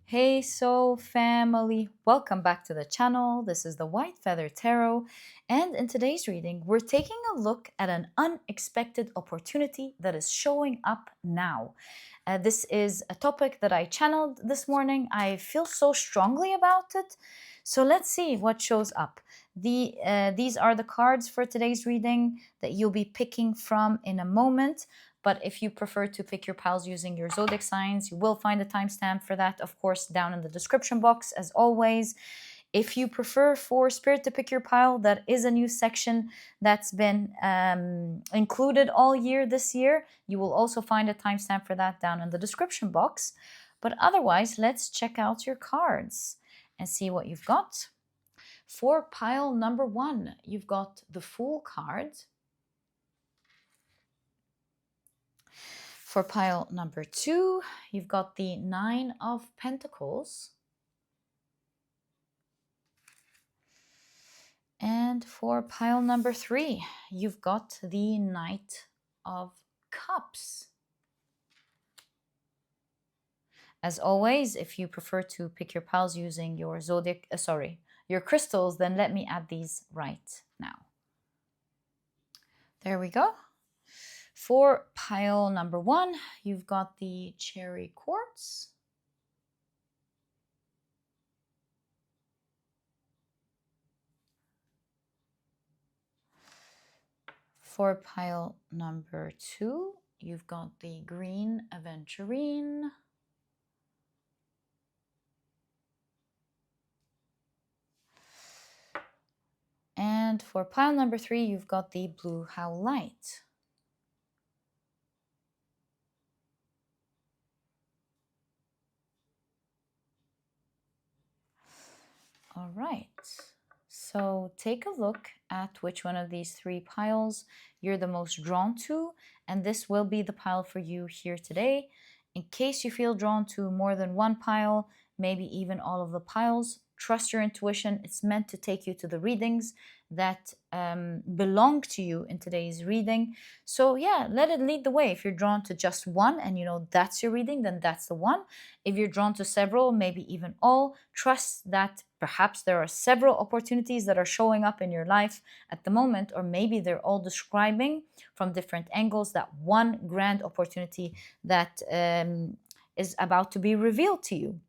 Hey Soul family, welcome back to the channel. This is the White Feather Tarot, and in today's reading, we're taking a look at an unexpected opportunity that is showing up now. This is a topic that I channeled this morning. I feel so strongly about it. So let's see what shows up. These are the cards for today's reading that you'll be picking from in a moment. But if you prefer to pick your piles using your zodiac signs, you will find a timestamp for that, of course, down in the description box, as always. If you prefer for Spirit to pick your pile, that is a new section that's been included all year this year. You will also find a timestamp for that down in the description box. But otherwise, let's check out your cards and see what you've got. For pile number 1, you've got the Fool card. For pile number 2, you've got the 9 of Pentacles. And for pile number 3, you've got the Knight of Cups. As always, if you prefer to pick your piles using your your crystals, then let me add these right now. There we go. For pile number 1, you've got the Cherry Quartz. For pile number 2, you've got the green Aventurine. And for pile number 3, you've got the blue Howlite. All right, so take a look at which one of these 3 piles you're the most drawn to, and this will be the pile for you here today. In case you feel drawn to more than one pile, maybe even all of the piles, trust your intuition. It's meant to take you to the readings that belong to you in today's reading. So yeah, let it lead the way. If you're drawn to just one and you know that's your reading, then that's the one. If you're drawn to several, maybe even all, trust that perhaps there are several opportunities that are showing up in your life at the moment, or maybe they're all describing from different angles that one grand opportunity that is about to be revealed to you.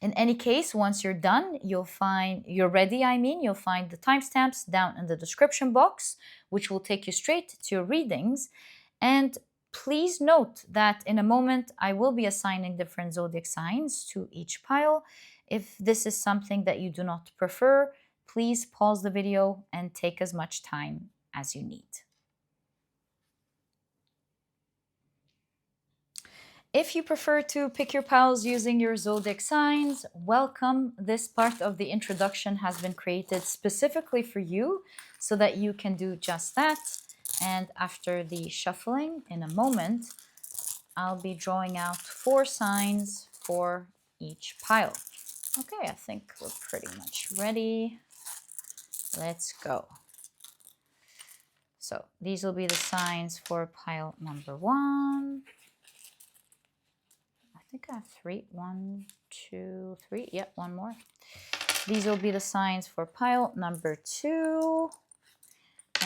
In any case, once you're done, you'll find the timestamps down in the description box, which will take you straight to your readings. And please note that in a moment, I will be assigning different zodiac signs to each pile. If this is something that you do not prefer, please pause the video and take as much time as you need. If you prefer to pick your piles using your zodiac signs, welcome. This part of the introduction has been created specifically for you so that you can do just that. And after the shuffling, in a moment, I'll be drawing out 4 signs for each pile. Okay, I think we're pretty much ready. Let's go. So these will be the signs for pile number 1. I think I have 3. 1, 2, 3. Yep, one more. These will be the signs for pile number 2.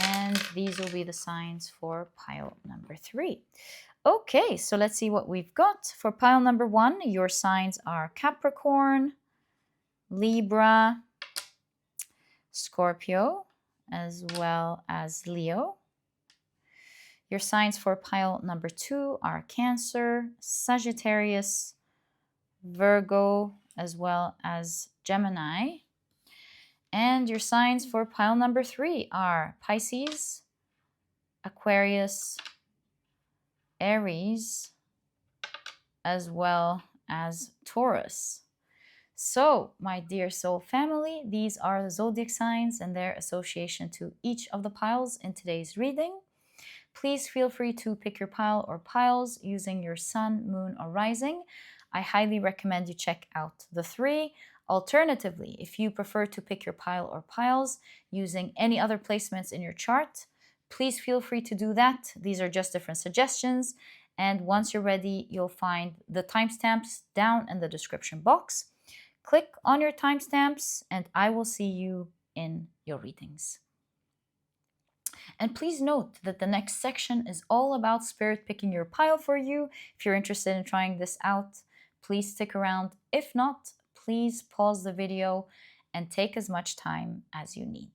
And these will be the signs for pile number 3. Okay, so let's see what we've got. For pile number 1, your signs are Capricorn, Libra, Scorpio, as well as Leo. Your signs for pile number 2 are Cancer, Sagittarius, Virgo, as well as Gemini. And your signs for pile number 3 are Pisces, Aquarius, Aries, as well as Taurus. So, my dear soul family, these are the zodiac signs and their association to each of the piles in today's reading. Please feel free to pick your pile or piles using your sun, moon, or rising. I highly recommend you check out the 3. Alternatively, if you prefer to pick your pile or piles using any other placements in your chart, please feel free to do that. These are just different suggestions. And once you're ready, you'll find the timestamps down in the description box. Click on your timestamps, and I will see you in your readings. And please note that the next section is all about spirit picking your pile for you. If you're interested in trying this out, please stick around. If not, please pause the video and take as much time as you need.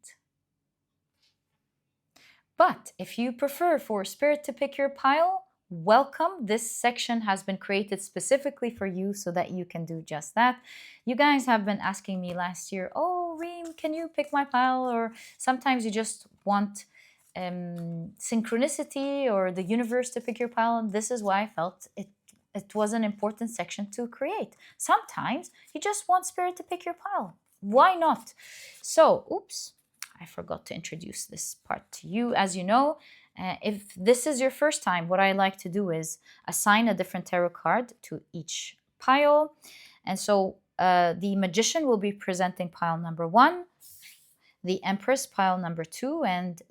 But if you prefer for spirit to pick your pile, welcome. This section has been created specifically for you so that you can do just that. You guys have been asking me last year, oh, Reem, can you pick my pile? Or sometimes you just want synchronicity or the universe to pick your pile. And this is why I felt it was an important section to create. Sometimes you just want spirit to pick your pile. Why not? So, oops. I forgot to introduce this part to you. As you know, if this is your first time, what I like to do is assign a different tarot card to each pile. And so the Magician will be presenting pile number 1, the Empress pile number 2, and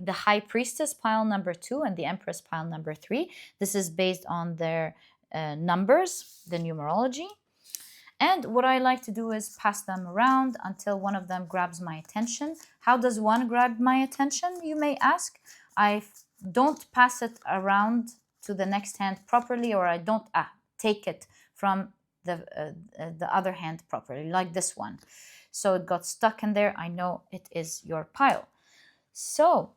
the High Priestess pile number 2, and the Empress pile number 3. This is based on their numbers, the numerology. And what I like to do is pass them around until one of them grabs my attention. How does one grab my attention, you may ask? I don't pass it around to the next hand properly, or I don't take it from the other hand properly, like this one. So it got stuck in there. I know it is your pile. So,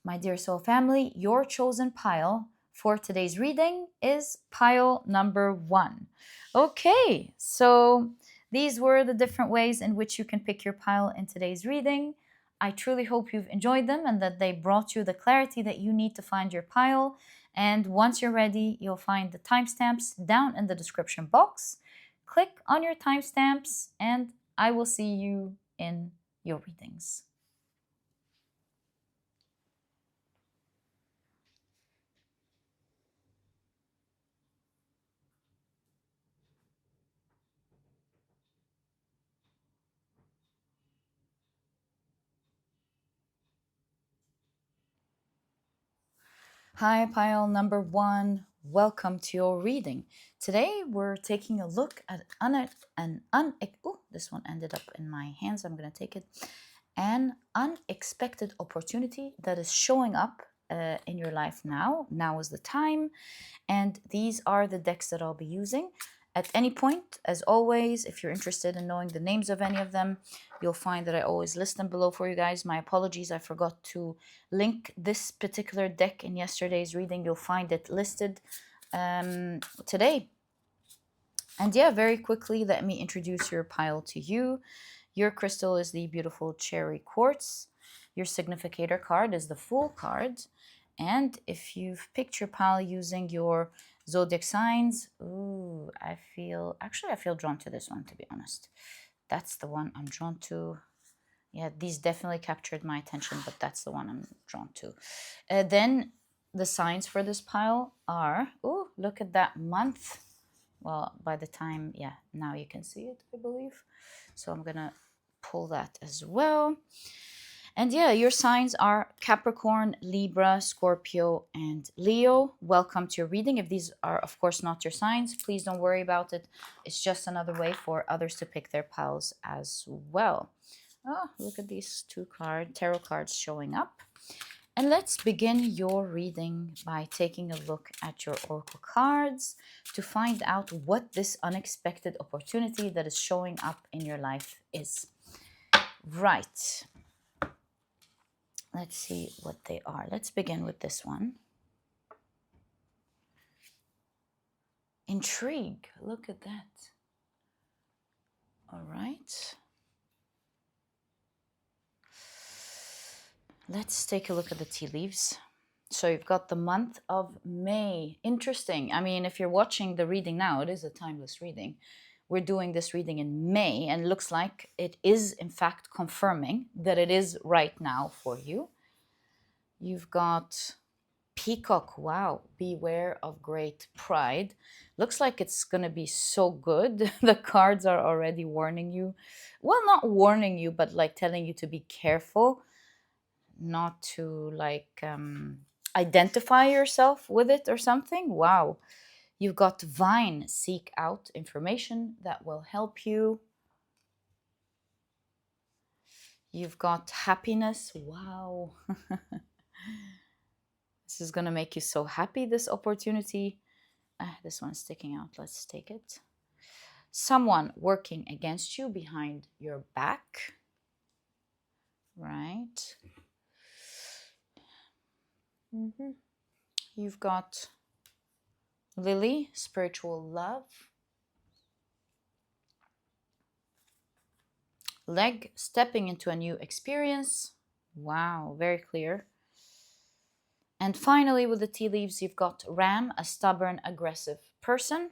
my dear soul family, your chosen pile for today's reading is pile number 1. Okay, so these were the different ways in which you can pick your pile in today's reading. I truly hope you've enjoyed them and that they brought you the clarity that you need to find your pile. And once you're ready, you'll find the timestamps down in the description box. Click on your timestamps and I will see you in your readings. Hi, pile number 1. Welcome to your reading. Today we're taking a look at this one ended up in my hands. I'm going to take it. An unexpected opportunity that is showing up in your life now. Now is the time. And these are the decks that I'll be using. At any point, as always, if you're interested in knowing the names of any of them, you'll find that I always list them below for you guys. My apologies, I forgot to link this particular deck in yesterday's reading. You'll find it listed today. And yeah, very quickly, let me introduce your pile to you. Your crystal is the beautiful cherry quartz. Your significator card is the Fool card. And if you've picked your pile using your zodiac signs, I feel drawn to this one, to be honest. That's the one I'm drawn to. Yeah, these definitely captured my attention, but that's the one I'm drawn to. Then the signs for this pile are, look at that month. Well, by the time, now you can see it, I believe. So I'm going to pull that as well. And yeah, your signs are Capricorn, Libra, Scorpio, and Leo. Welcome to your reading. If these are, of course, not your signs, please don't worry about it. It's just another way for others to pick their piles as well. Oh, look at these two tarot cards showing up. And let's begin your reading by taking a look at your oracle cards to find out what this unexpected opportunity that is showing up in your life is. Right. Let's see what they are. Let's begin with this one. Intrigue. Look at that. All right. Let's take a look at the tea leaves. So you've got the month of May. Interesting. I mean, if you're watching the reading now, it is a timeless reading. We're doing this reading in May, and it looks like it is, in fact, confirming that it is right now for you. You've got Peacock. Wow. Beware of great pride. Looks like it's going to be so good. The cards are already warning you. Well, not warning you, but like telling you to be careful. Not to identify yourself with it or something. Wow. You've got Vine, seek out information that will help you. You've got happiness. Wow. This is going to make you so happy, this opportunity. This one's sticking out. Let's take it. Someone working against you behind your back. Right. You've got Lily, spiritual love. Leg, stepping into a new experience. Wow, very clear. And finally, with the tea leaves, you've got Ram, a stubborn, aggressive person.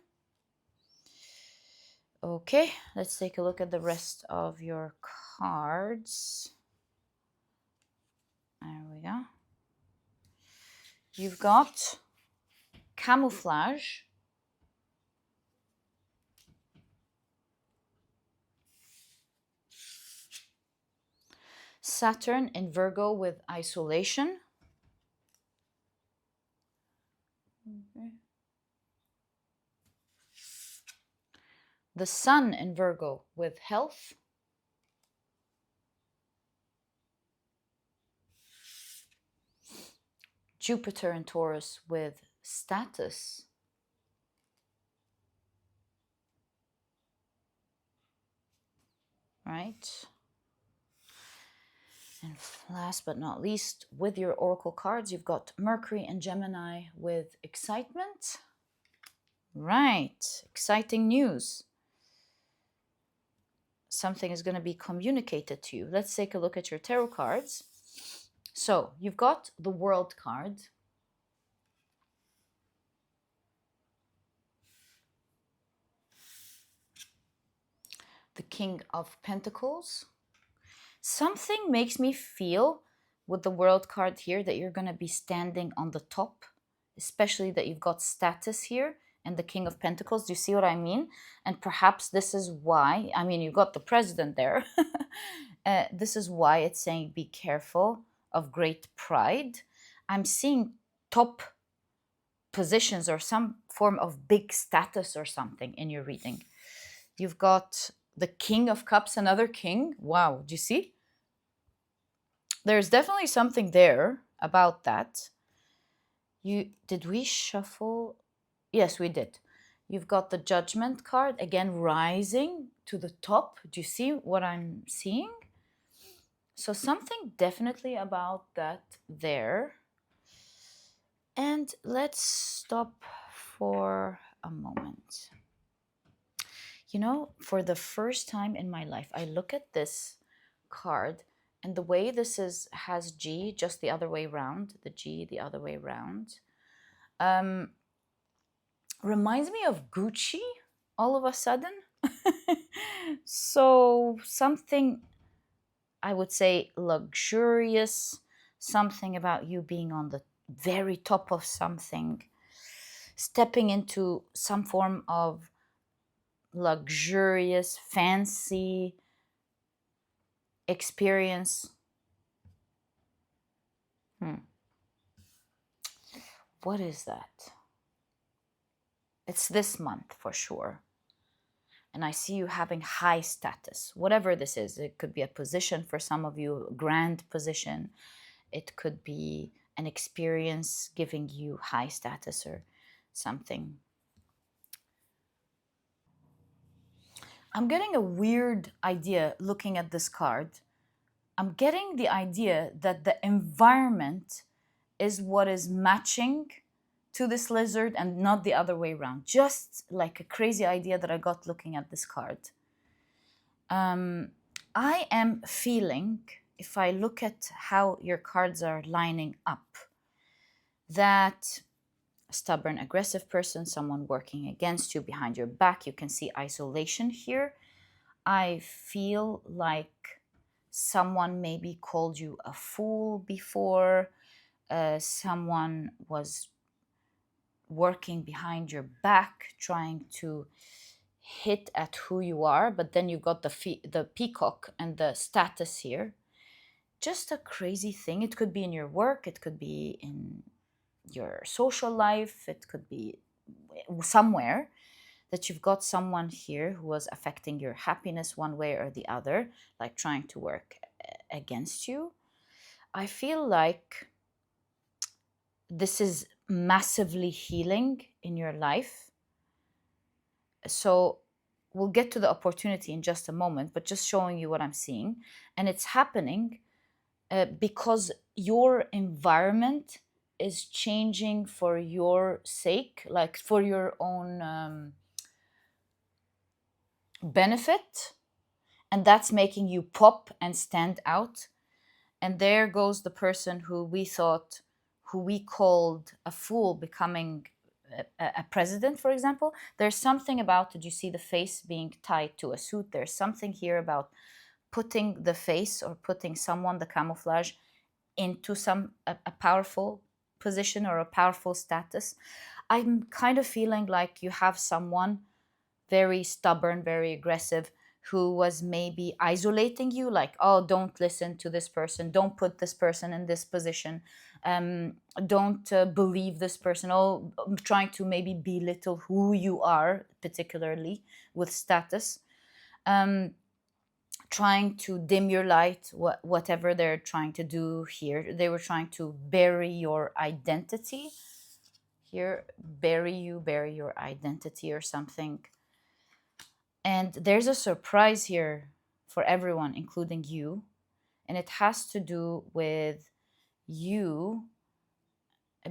Okay, let's take a look at the rest of your cards. There we go. You've got camouflage. Saturn in Virgo with isolation. Okay. The Sun in Virgo with health. Jupiter in Taurus with status. Right? And last but not least, with your oracle cards, you've got Mercury and Gemini with excitement. Right, exciting news. Something is going to be communicated to you. Let's take a look at your tarot cards. So you've got the World card. The King of Pentacles. Something makes me feel with the World card here that you're going to be standing on the top, especially that you've got status here and the King of Pentacles. Do you see what I mean? And perhaps this is why, I mean, you've got the president there. This is why it's saying be careful of great pride. I'm seeing top positions or some form of big status or something in your reading. You've got the King of Cups, another king. Wow, do you see? There's definitely something there about that. Did we shuffle? Yes, we did. You've got the Judgment card, again, rising to the top. Do you see what I'm seeing? So something definitely about that there. And let's stop for a moment. You know, for the first time in my life, I look at this card and the way this has G just the other way around, the G the other way around, reminds me of Gucci all of a sudden. So something, I would say, luxurious, something about you being on the very top of something, stepping into some form of luxurious, fancy experience. What is that? It's this month for sure. And I see you having high status, whatever this is. It could be a position for some of you, a grand position. It could be an experience giving you high status or something. I'm getting a weird idea looking at this card. I'm getting the idea that the environment is what is matching to this lizard and not the other way around. Just like a crazy idea that I got looking at this card. I am feeling, if I look at how your cards are lining up, that a stubborn, aggressive person, someone working against you behind your back, you can see isolation here. I feel like someone maybe called you a fool before, someone was working behind your back, trying to hit at who you are, but then you got the peacock and the status here. Just a crazy thing. It could be in your work, it could be in your social life, it could be somewhere that you've got someone here who was affecting your happiness one way or the other, like trying to work against you. I feel like this is massively healing in your life. So we'll get to the opportunity in just a moment, but just showing you what I'm seeing. And it's happening because your environment is changing for your sake, like for your own benefit. And that's making you pop and stand out. And there goes the person who we called a fool becoming a president, for example. There's something about, did you see the face being tied to a suit? There's something here about putting the face or putting someone, the camouflage, into a powerful position or a powerful status. I'm kind of feeling like you have someone very stubborn, very aggressive, who was maybe isolating you, like, oh, don't listen to this person, don't put this person in this position, don't believe this person, oh, trying to maybe belittle who you are, particularly with status, trying to dim your light, whatever they're trying to do here. They were trying to bury your identity here, bury your identity or something. And there's a surprise here for everyone, including you. And it has to do with you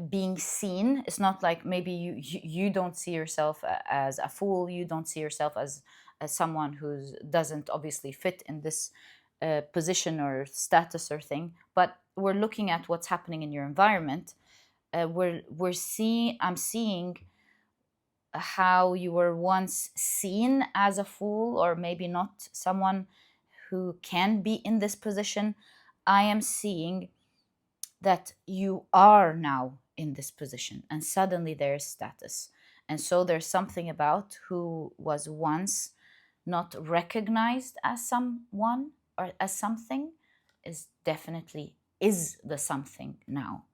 being seen. It's not like maybe you don't see yourself as a fool. You don't see yourself as someone who doesn't obviously fit in this position or status or thing. But we're looking at what's happening in your environment. I'm seeing how you were once seen as a fool, or maybe not someone who can be in this position. I am seeing that you are now in this position, and suddenly there's status. And so there's something about who was once not recognized as someone or as something is definitely is the something now.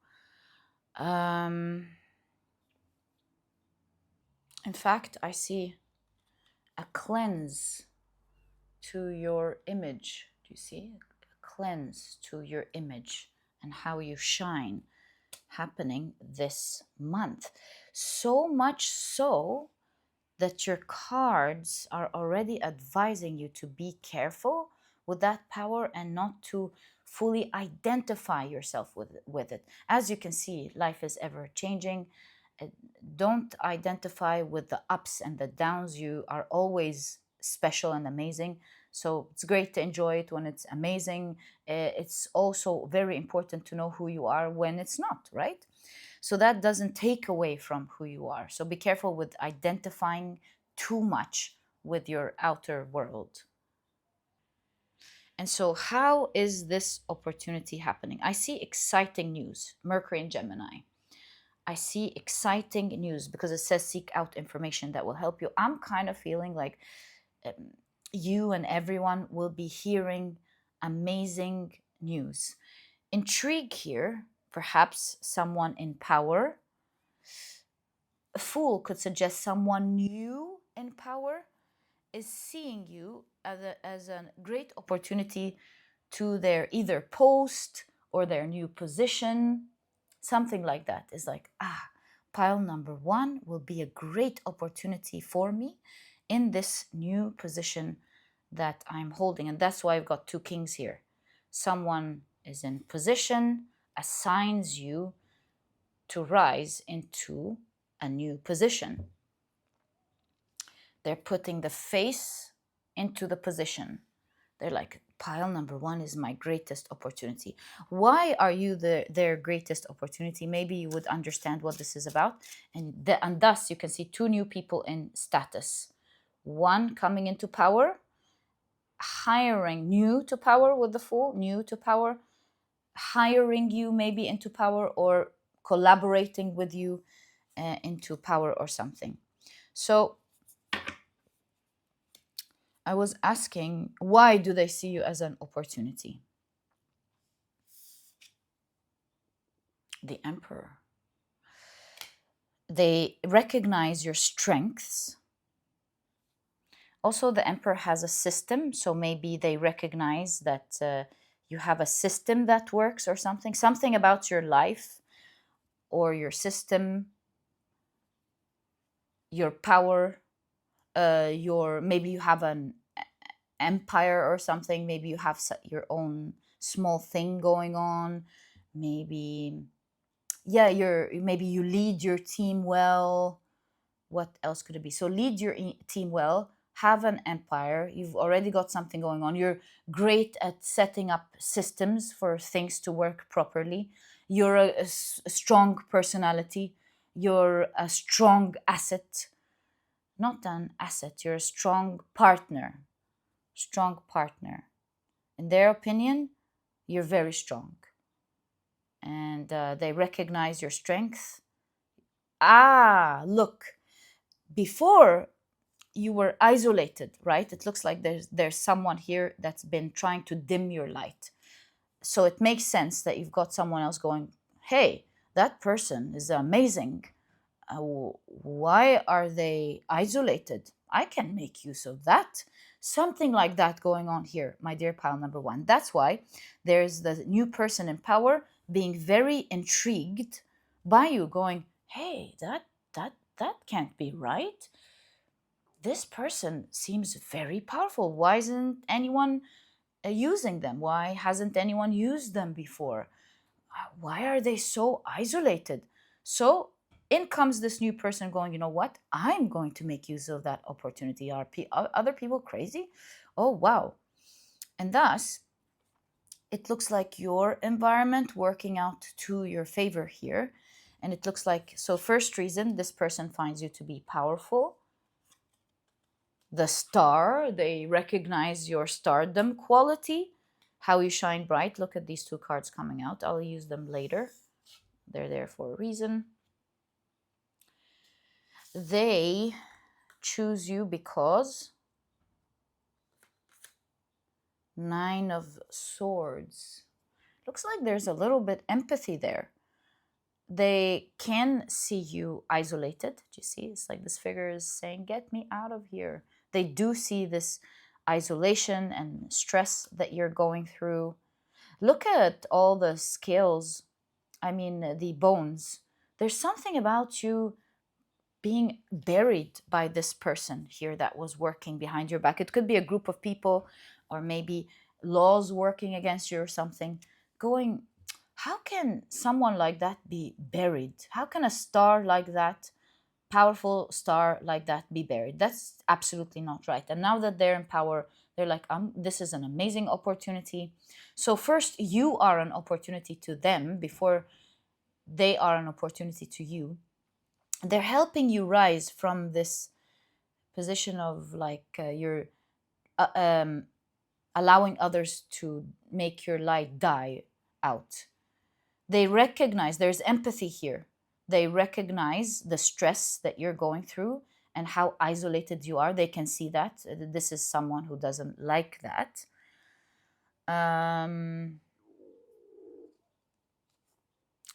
In fact, I see a cleanse to your image. Do you see? A cleanse to your image and how you shine happening this month. So much so that your cards are already advising you to be careful with that power and not to fully identify yourself with it. As you can see, life is ever changing. Don't identify with the ups and the downs. You are always special and amazing. So it's great to enjoy it when it's amazing. It's also very important to know who you are when it's not, right? So that doesn't take away from who you are. So be careful with identifying too much with your outer world. And so, how is this opportunity happening? I see exciting news, Mercury and Gemini. I see exciting news because it says seek out information that will help you. I'm kind of feeling like you and everyone will be hearing amazing news. Intrigue here, perhaps someone in power. A fool could suggest someone new in power is seeing you as a great opportunity to their either post or their new position. Something like that is like, pile number one will be a great opportunity for me in this new position that I'm holding. And that's why I've got two kings here. Someone is in position, assigns you to rise into a new position. They're putting the face into the position. They're like, pile number one is my greatest opportunity. Why are you their greatest opportunity? Maybe you would understand what this is about. And thus you can see two new people in status. One coming into power, hiring new to power with the fool, new to power, hiring you maybe into power or collaborating with you into power or something. So I was asking, why do they see you as an opportunity? The Emperor. They recognize your strengths. Also, the Emperor has a system, so maybe they recognize that you have a system that works or something about your life or your system, your power, your maybe you have an empire or something. Maybe you have your own small thing going on. Maybe, yeah, maybe you lead your team well. What else could it be? So lead your team well, have an empire, you've already got something going on, you're great at setting up systems for things to work properly, you're a strong personality, you're a strong asset, not an asset, you're a strong partner. Strong partner. In their opinion, you're very strong. And they recognize your strength. Ah, look, before you were isolated, right? It looks like there's someone here that's been trying to dim your light. So it makes sense that you've got someone else going, hey, that person is amazing. Why are they isolated? I can make use of that. Something like that going on here, my dear pile number one. That's why there's the new person in power being very intrigued by you, going, hey, that can't be right. This person seems very powerful. Why isn't anyone using them? Why hasn't anyone used them before? Why are they so isolated? So in comes this new person going, you know what? I'm going to make use of that opportunity. Are other people crazy? Oh, wow. And thus, it looks like your environment working out to your favor here. And it looks like, so first reason, this person finds you to be powerful. The star, they recognize your stardom quality, how you shine bright. Look at these two cards coming out. I'll use them later. They're there for a reason. They choose you because 9 of Swords. Looks like there's a little bit empathy there. They can see you isolated. Do you see? It's like this figure is saying, get me out of here. They do see this isolation and stress that you're going through. Look at all the scales. I mean, the bones. There's something about you being buried by this person here that was working behind your back. It could be a group of people or maybe laws working against you or something. Going, how can someone like that be buried? How can a star like that, powerful star like that, be buried? That's absolutely not right. And now that they're in power, they're like, this is an amazing opportunity. So first, you are an opportunity to them before they are an opportunity to you. They're helping you rise from this position of like you're uh, um, allowing others to make your light die out. They recognize there's empathy here. They recognize the stress that you're going through and how isolated you are. They can see that. This is someone who doesn't like that. And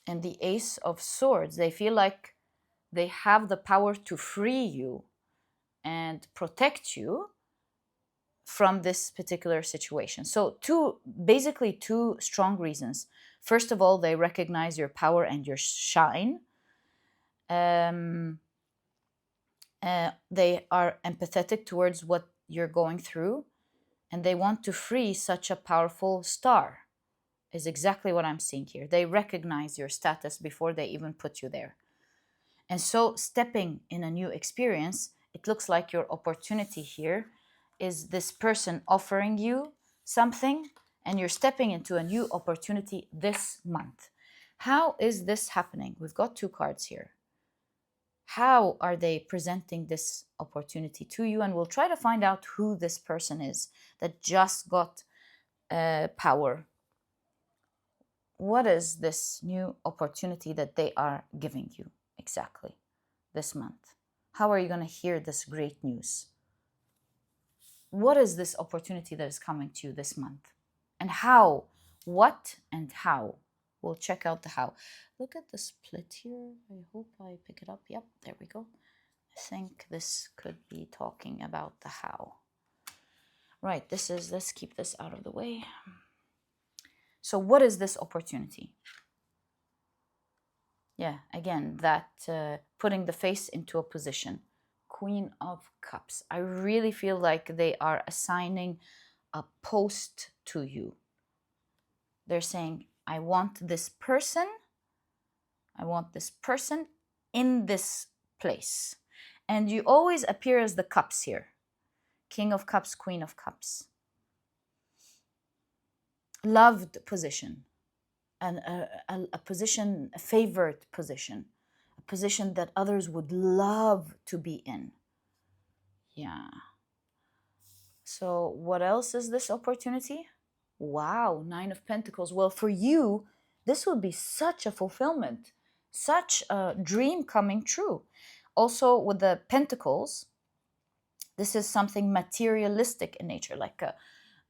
the Ace of Swords, they feel like they have the power to free you and protect you from this particular situation. So basically two strong reasons. First of all, they recognize your power and your shine. They are empathetic towards what you're going through, and they want to free such a powerful star, is exactly what I'm seeing here. They recognize your status before they even put you there. And so stepping in a new experience, it looks like your opportunity here is this person offering you something, and you're stepping into a new opportunity this month. How is this happening? We've got two cards here. How are they presenting this opportunity to you? And we'll try to find out who this person is that just got power. What is this new opportunity that they are giving you exactly this month? How are you going to hear this great news? What is this opportunity that is coming to you this month? And how? What and how we'll check out the how. Look at the split here. I hope I pick it up. Yep, there we go. I think this could be talking about the how. Right, let's keep this out of the way. So what is this opportunity? Yeah, again, that putting the face into a position. Queen of Cups. I really feel like they are assigning a post to you. They're saying, I want this person in this place. And you always appear as the cups here. King of Cups, Queen of Cups. Loved position. And a position, a favored position. A position that others would love to be in. Yeah. So what else is this opportunity? Wow, Nine of Pentacles. Well, for you, this would be such a fulfillment, such a dream coming true. Also, with the Pentacles, this is something materialistic in nature, like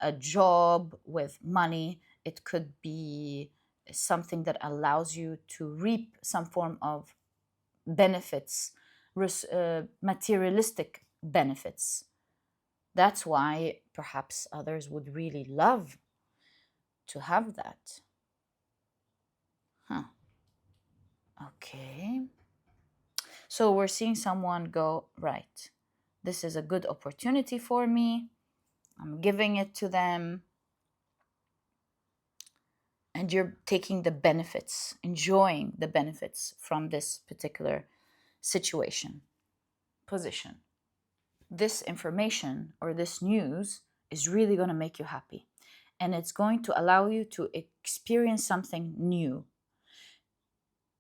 a job with money. It could be something that allows you to reap some form of benefits, materialistic benefits. That's why perhaps others would really love to have that. Huh. Okay. So we're seeing someone go, right, this is a good opportunity for me. I'm giving it to them. And you're taking the benefits, enjoying the benefits from this particular situation, position. This information or this news is really going to make you happy. And it's going to allow you to experience something new.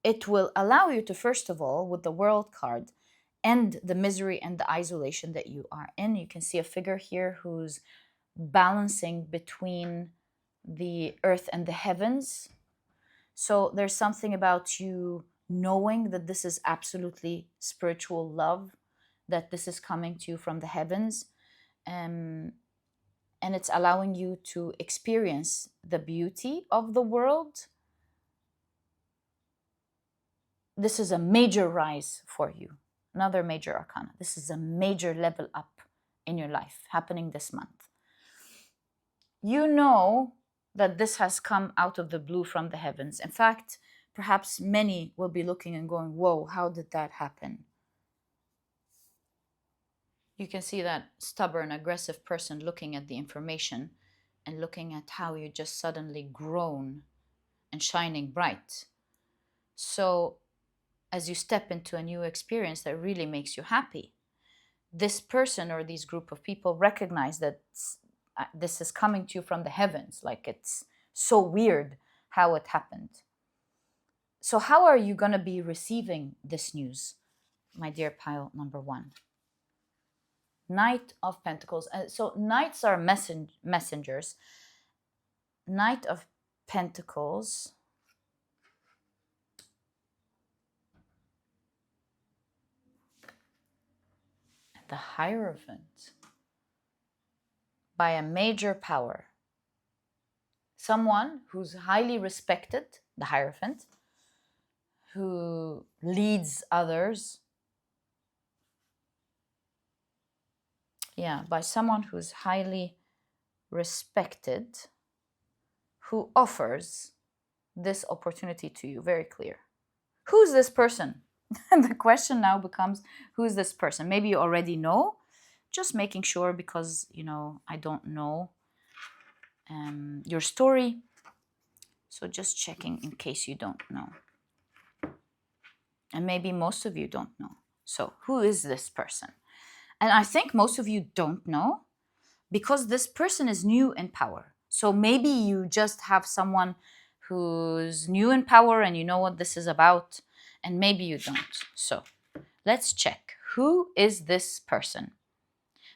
It will allow you to, first of all, with the World card, end the misery and the isolation that you are in. You can see a figure here who's balancing between the earth and the heavens. So there's something about you knowing that this is absolutely spiritual love, that this is coming to you from the heavens. And it's allowing you to experience the beauty of the world. This is a major rise for you. Another major arcana. This is a major level up in your life happening this month. You know that this has come out of the blue from the heavens. In fact, perhaps many will be looking and going, whoa, how did that happen? You can see that stubborn, aggressive person looking at the information and looking at how you just suddenly grown and shining bright. So as you step into a new experience that really makes you happy, this person or these group of people recognize that this is coming to you from the heavens. Like, it's so weird how it happened. So how are you going to be receiving this news, my dear pile number one? Knight of Pentacles. So knights are messengers. Knight of Pentacles. The Hierophant. By a major power. Someone who's highly respected, the Hierophant, who leads others. Yeah, by someone who's highly respected, who offers this opportunity to you. Very clear. Who's this person? And the question now becomes, who is this person? Maybe you already know, just making sure, because, I don't know your story. So just checking in case you don't know. And maybe most of you don't know. So who is this person? And I think most of you don't know, because this person is new in power. So maybe you just have someone who's new in power and you know what this is about, and maybe you don't. So let's check. Who is this person?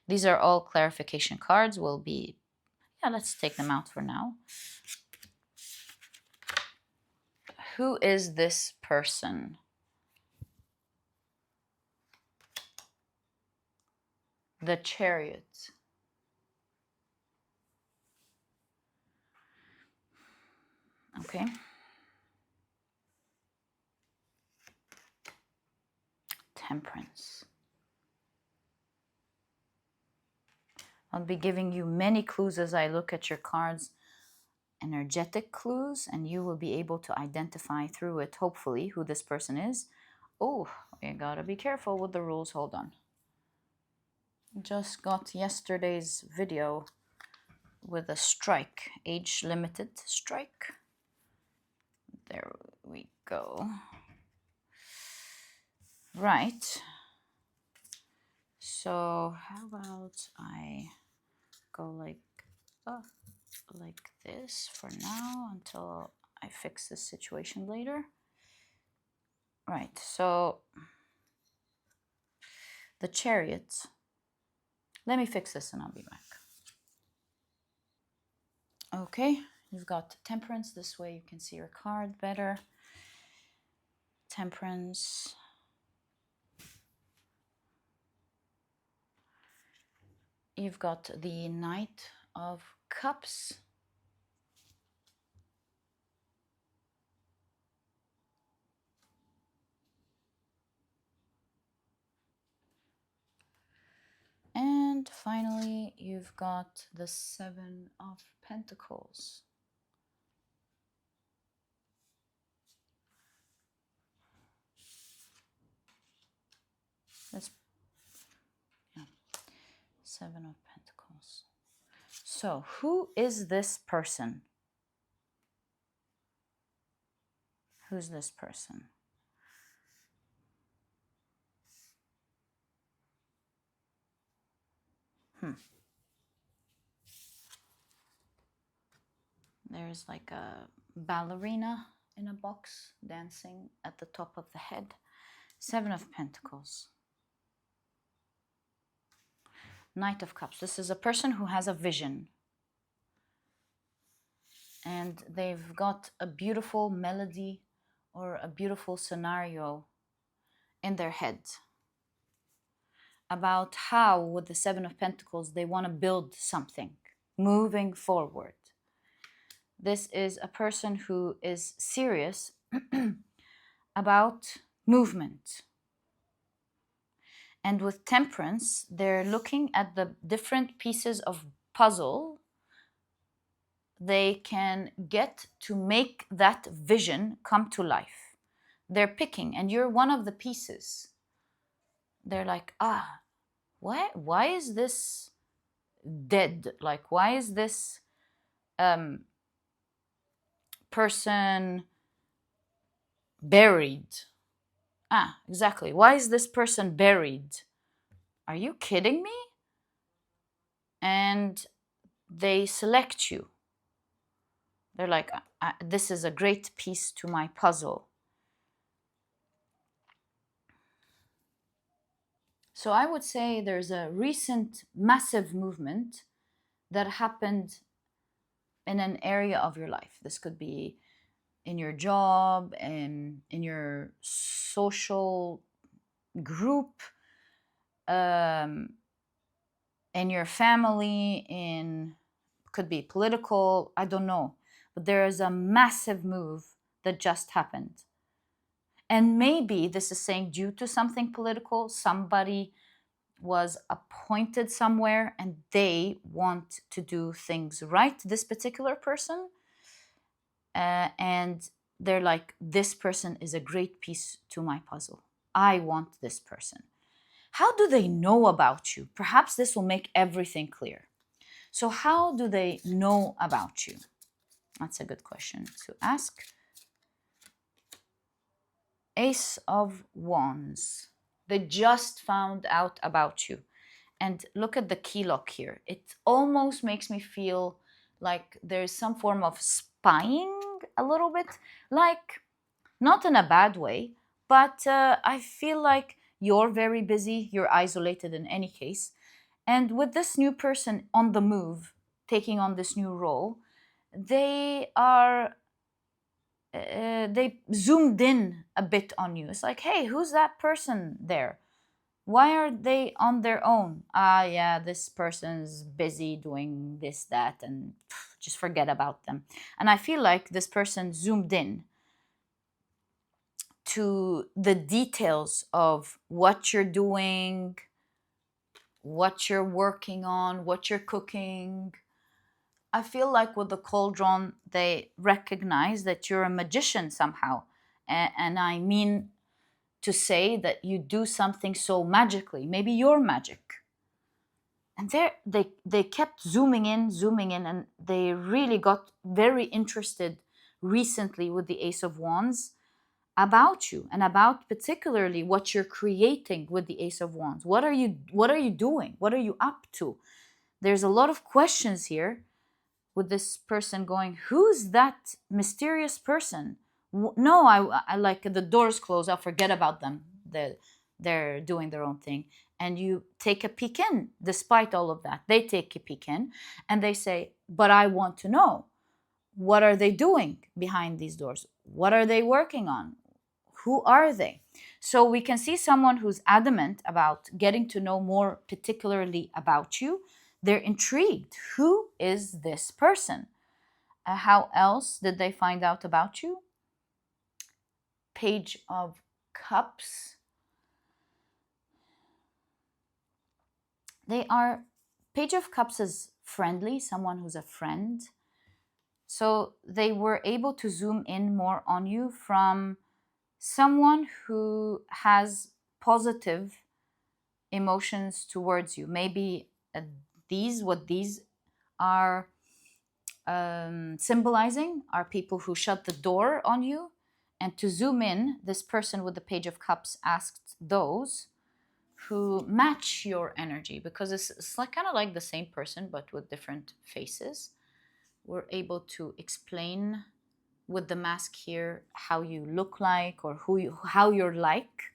These are all clarification cards. Let's take them out for now. Who is this person? The Chariot. Okay. Temperance. I'll be giving you many clues as I look at your cards, energetic clues, and you will be able to identify through it, hopefully, who this person is. Oh, you gotta be careful with the rules. Hold on. Just got yesterday's video with a strike, age limited strike. There we go. Right. So how about I go like this for now until I fix this situation later. Right, so the Chariot. Let me fix this and I'll be back. Okay, you've got Temperance. This way you can see your card better. Temperance. You've got the Knight of Cups. And finally, you've got the Seven of Pentacles. That's, yeah, Seven of Pentacles. So, who is this person? Who's this person? There's like a ballerina in a box dancing at the top of the head. Seven of Pentacles. Knight of Cups. This is a person who has a vision. And they've got a beautiful melody or a beautiful scenario in their head about how, with the Seven of Pentacles, they want to build something moving forward. This is a person who is serious about movement. And with Temperance, they're looking at the different pieces of puzzle they can get to make that vision come to life. They're picking, and you're one of the pieces. They're like, why is this dead? Like, why is this person buried? Exactly. Why is this person buried? Are you kidding me? And they select you. They're like, this is a great piece to my puzzle. So I would say there's a recent massive movement that happened in an area of your life. This could be in your job, in your social group, in your family, could be political, I don't know. But there is a massive move that just happened. And maybe this is saying due to something political, somebody was appointed somewhere and they want to do things right, this particular person. And they're like, this person is a great piece to my puzzle. I want this person. How do they know about you? Perhaps this will make everything clear. So how do they know about you? That's a good question to ask. Ace of Wands. They just found out about you. And look at the key lock here. It almost makes me feel like there's some form of spying a little bit. Like, not in a bad way, but I feel like you're very busy. You're isolated in any case. And with this new person on the move, taking on this new role, they are... they zoomed in a bit on you. It's like, hey, who's that person there? Why are they on their own? Yeah, this person's busy doing this, that, and just forget about them. And I feel like this person zoomed in to the details of what you're doing, what you're working on, what you're cooking. I feel like with the cauldron, they recognize that you're a magician somehow. And I mean to say that you do something so magically. Maybe you're magic. And they kept zooming in, and they really got very interested recently with the Ace of Wands about you, and about particularly what you're creating with the Ace of Wands. What are you doing? What are you up to? There's a lot of questions here with this person going, who's that mysterious person? No, I like the doors close, I'll forget about them. They're doing their own thing. And you take a peek in. Despite all of that, they take a peek in and they say, but I want to know, what are they doing behind these doors? What are they working on? Who are they? So we can see someone who's adamant about getting to know more particularly about you. They're intrigued. Who is this person? How else did they find out about you? Page of Cups. Page of Cups is friendly, someone who's a friend. So they were able to zoom in more on you from someone who has positive emotions towards you. Maybe what these are symbolizing are people who shut the door on you. And to zoom in, this person with the Page of Cups asked those who match your energy, because it's like kind of like the same person but with different faces. We're able to explain with the mask here how you look like, or how you're like.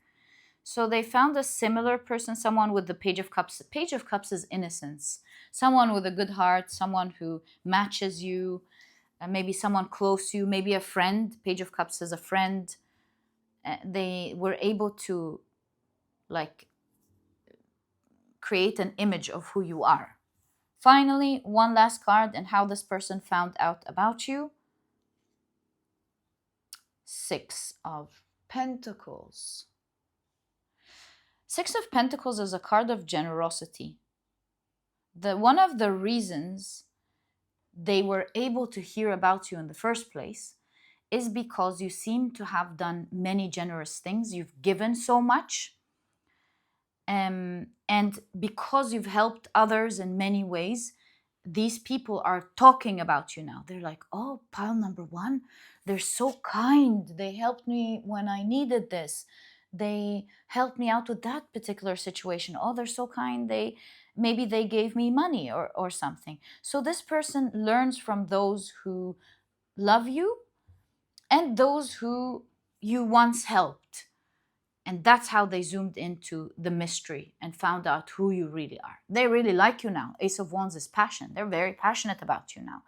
So they found a similar person, someone with the Page of Cups. The Page of Cups is innocence. Someone with a good heart, someone who matches you, maybe someone close to you, maybe a friend. Page of Cups is a friend. They were able to like create an image of who you are. Finally, one last card and how this person found out about you. Six of Pentacles. Six of Pentacles is a card of generosity. One of the reasons they were able to hear about you in the first place is because you seem to have done many generous things. You've given so much. And because you've helped others in many ways, these people are talking about you now. They're like, oh, pile number one, they're so kind. They helped me when I needed this. They helped me out with that particular situation. Oh, they're so kind. Maybe they gave me money or something. So this person learns from those who love you and those who you once helped. And that's how they zoomed into the mystery and found out who you really are. They really like you now. Ace of Wands is passion. They're very passionate about you now.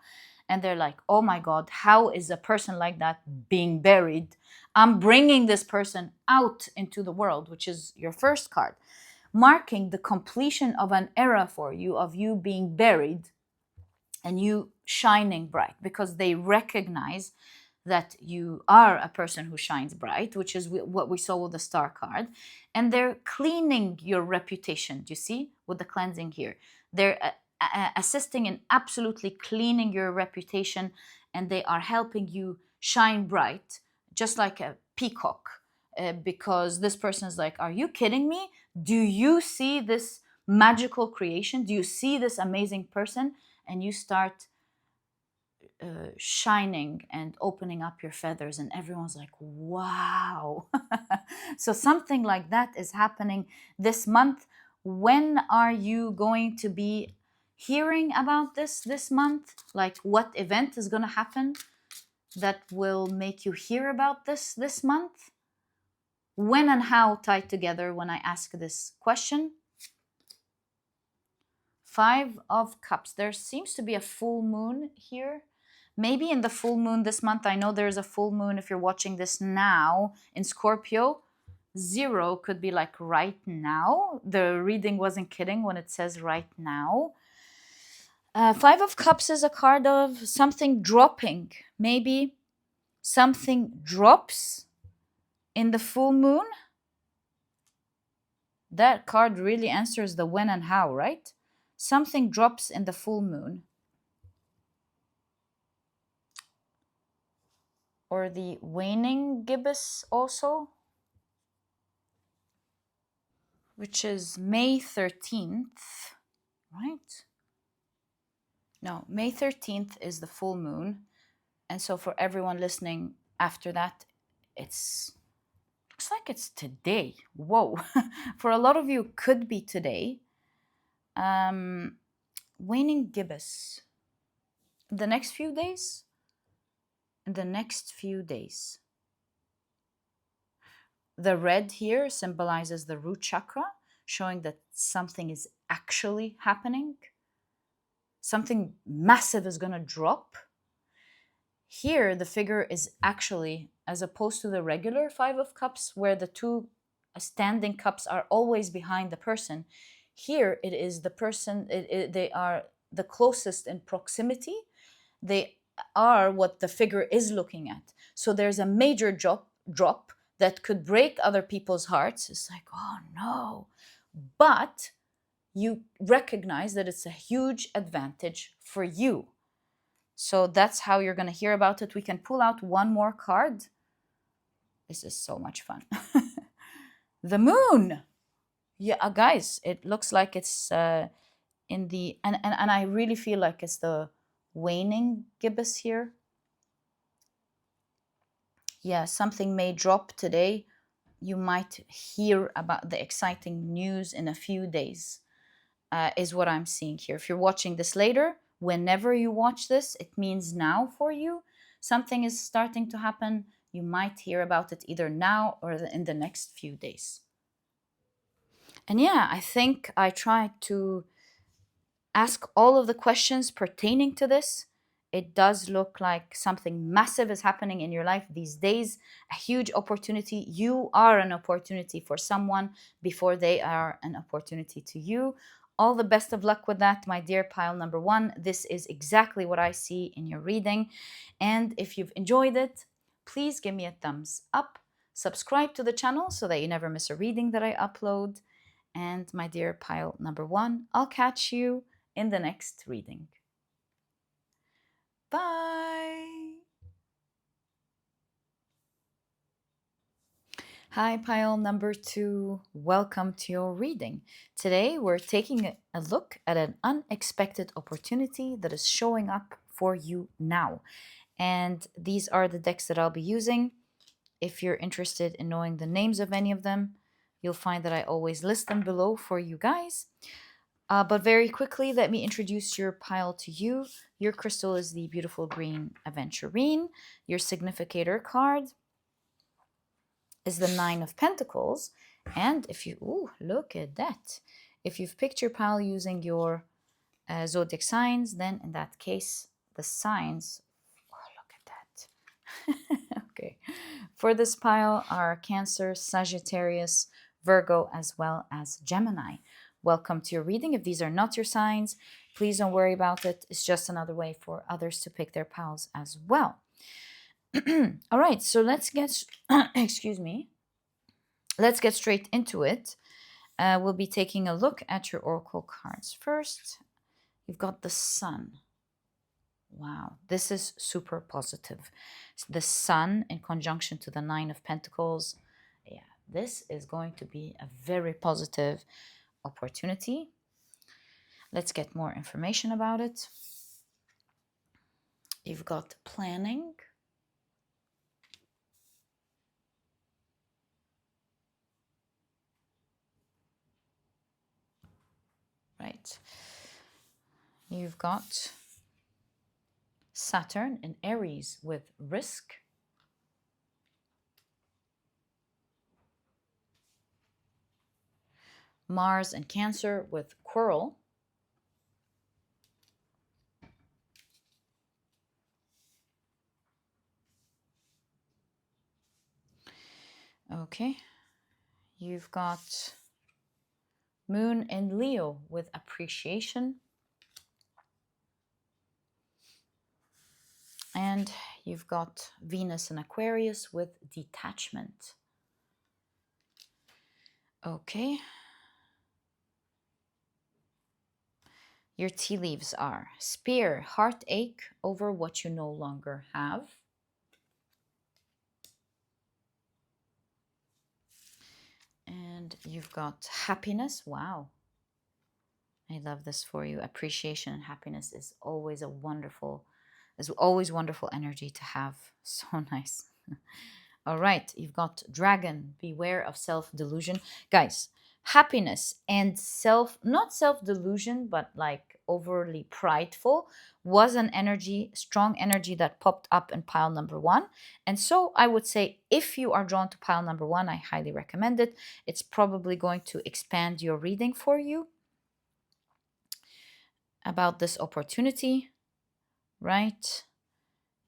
And they're like, oh my God, how is a person like that being buried? I'm bringing this person out into the world, which is your first card, marking the completion of an era for you, of you being buried and you shining bright, because they recognize that you are a person who shines bright, which is what we saw with the Star card. And they're cleaning your reputation, do you see, with the cleansing here. They're assisting in absolutely cleaning your reputation, and they are helping you shine bright, just like a peacock. Because this person is like, are you kidding me? Do you see this magical creation? Do you see this amazing person? And you start shining and opening up your feathers, and everyone's like, wow. So something like that is happening this month. When are you going to be hearing about this month? Like, what event is going to happen that will make you hear about this month? When and how tied together when I ask this question. Five of Cups. There seems to be a full moon here. Maybe in the full moon this month. I know there's a full moon if you're watching this now in Scorpio. 0 could be like right now. The reading wasn't kidding when it says right now. Five of Cups is a card of something dropping. Maybe something drops In the full moon, that card really answers the when and how, right? Something drops in the full moon. Or the waning gibbous also, which is May 13th, right? No, May 13th is the full moon. And so for everyone listening after that, looks like it's today. Whoa. For a lot of you, could be today. Waning gibbous. The next few days? The next few days. The red here symbolizes the root chakra, showing that something is actually happening. Something massive is going to drop. Here, the figure is actually, as opposed to the regular Five of Cups, where the two standing cups are always behind the person, here it is the person, they are the closest in proximity. They are what the figure is looking at. So there's a major drop that could break other people's hearts. It's like, oh no. But you recognize that it's a huge advantage for you. So that's how you're going to hear about it. We can pull out one more card. This is so much fun. The moon. Yeah, guys, it looks like it's in the, and I really feel like it's the waning gibbous here. Yeah, something may drop today. You might hear about the exciting news in a few days, is what I'm seeing here. If you're watching this later, whenever you watch this, it means now for you. Something is starting to happen. You might hear about it either now or in the next few days. And yeah, I think I tried to ask all of the questions pertaining to this. It does look like something massive is happening in your life these days, a huge opportunity. You are an opportunity for someone before they are an opportunity to you. All the best of luck with that, my dear pile number one. This is exactly what I see in your reading. And if you've enjoyed it, please give me a thumbs up. Subscribe to the channel so that you never miss a reading that I upload. And my dear pile number one, I'll catch you in the next reading. Bye. Hi, pile number two. Welcome to your reading. Today, we're taking a look at an unexpected opportunity that is showing up for you now. And these are the decks that I'll be using. If you're interested in knowing the names of any of them, you'll find that I always list them below for you guys. But very quickly, let me introduce your pile to you. Your crystal is the beautiful green Aventurine. Your significator card is the Nine of Pentacles. And if you, ooh, look at that. If you've picked your pile using your zodiac signs, then in that case, the signs, oh, look at that. Okay. For this pile are Cancer, Sagittarius, Virgo, as well as Gemini. Welcome to your reading. If these are not your signs, please don't worry about it. It's just another way for others to pick their piles as well. All right, so let's get, excuse me, let's get straight into it. We'll be taking a look at your oracle cards. First, you've got the Sun. Wow, this is super positive. The Sun in conjunction to the Nine of Pentacles. Yeah, this is going to be a very positive opportunity. Let's get more information about it. You've got planning. Right. You've got Saturn in Aries with risk. Mars in Cancer with quarrel. Okay. You've got Moon in Leo with appreciation. And you've got Venus in Aquarius with detachment. Okay. Your tea leaves are Spear, heartache over what you no longer have. And you've got Happiness. Wow. I love this for you. Appreciation and happiness is always wonderful energy to have. So nice. All right, you've got Dragon. Beware of self-delusion. Guys, happiness and not self-delusion, but like overly prideful was an energy, strong energy that popped up in pile number one. And so I would say if you are drawn to pile number one, I highly recommend it. It's probably going to expand your reading for you about this opportunity, right?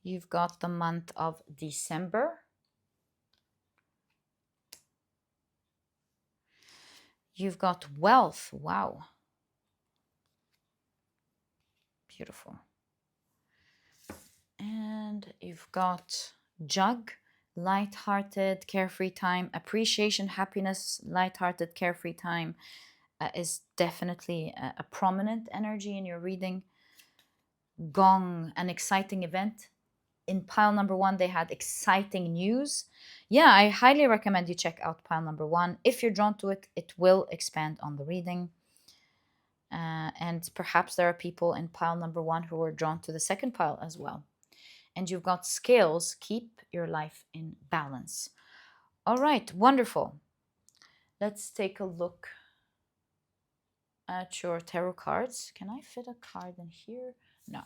You've got the month of December. You've got wealth. Wow. Beautiful. And you've got jug, light-hearted, carefree time, appreciation, happiness, light-hearted, carefree time is definitely a prominent energy in your reading. Gong, an exciting event. In pile number one, they had exciting news. Yeah, I highly recommend you check out pile number one. If you're drawn to it, it will expand on the reading. And perhaps there are people in pile number one who are drawn to the second pile as well. And you've got Scales, keep your life in balance. All right, wonderful. Let's take a look at your tarot cards. Can I fit a card in here? No.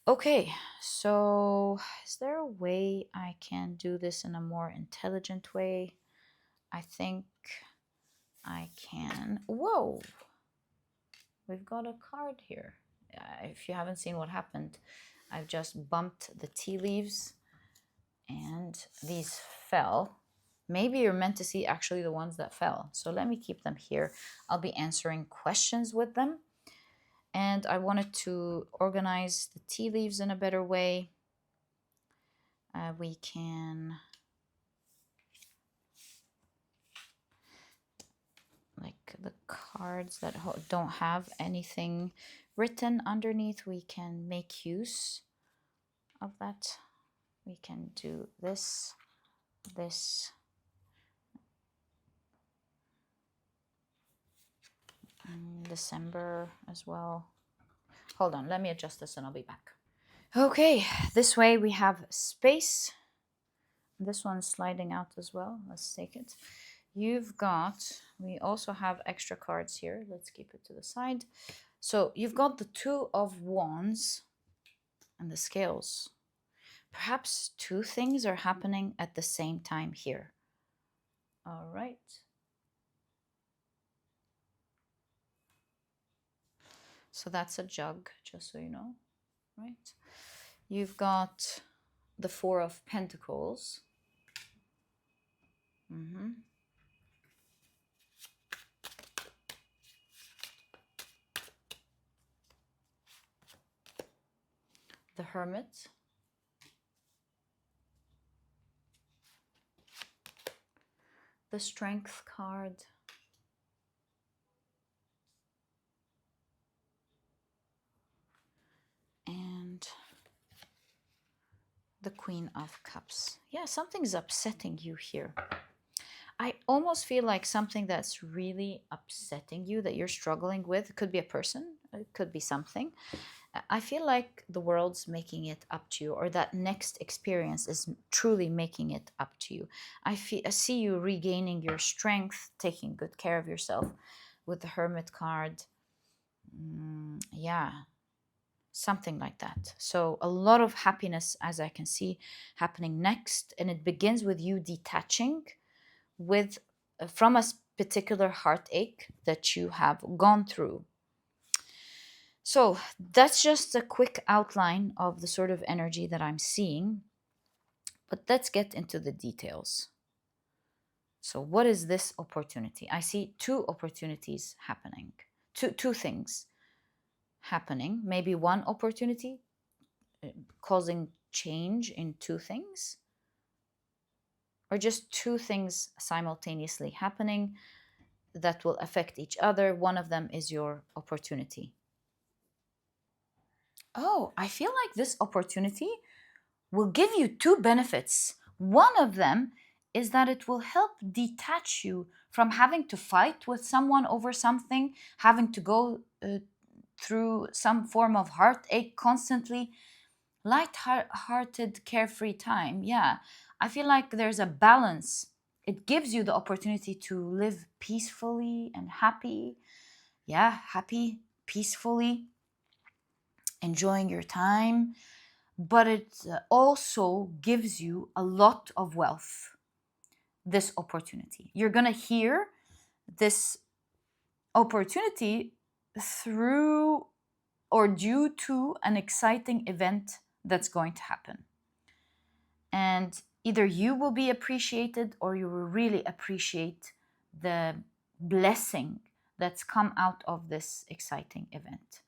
Okay, so is there a way I can do this in a more intelligent way? I think I can. Whoa, we've got a card here. If you haven't seen what happened, I've just bumped the tea leaves and these fell. Maybe you're meant to see actually the ones that fell. So let me keep them here. I'll be answering questions with them. And I wanted to organize the tea leaves in a better way. We can, like the cards that don't have anything written underneath, we can make use of that. We can do this, December as well. Hold on, let me adjust this and I'll be back. Okay, this way we have space. This one's sliding out as well. Let's take it. You've got, we also have extra cards here. Let's keep it to the side. So you've got the Two of Wands and the Scales. Perhaps two things are happening at the same time here. All right. So that's a jug, just so you know, right? You've got the Four of Pentacles. The Hermit. The Strength card. And the Queen of Cups. Yeah, something's upsetting you here. I almost feel like something that's really upsetting you that you're struggling with. It could be a person, it could be something. I feel like the world's making it up to you, or that next experience is truly making it up to you. I see you regaining your strength, taking good care of yourself with the Hermit card. Yeah, something like that. So a lot of happiness, as I can see, happening next, and it begins with you detaching with from a particular heartache that you have gone through. So that's just a quick outline of the sort of energy that I'm seeing, but let's get into the details. So what is this opportunity? I see two opportunities happening, two things happening, maybe one opportunity causing change in two things. or just two things simultaneously happening that will affect each other. One of them is your opportunity. Oh, I feel like this opportunity will give you two benefits. One of them is that it will help detach you from having to fight with someone over something, having to go through some form of heartache constantly. Light-hearted, carefree time. Yeah, I feel like there's a balance. It gives you the opportunity to live peacefully and happy. Yeah, happy, peacefully, enjoying your time, but it also gives you a lot of wealth, this opportunity. You're going to hear this opportunity through or due to an exciting event that's going to happen. And either you will be appreciated or you will really appreciate the blessing that's come out of this exciting event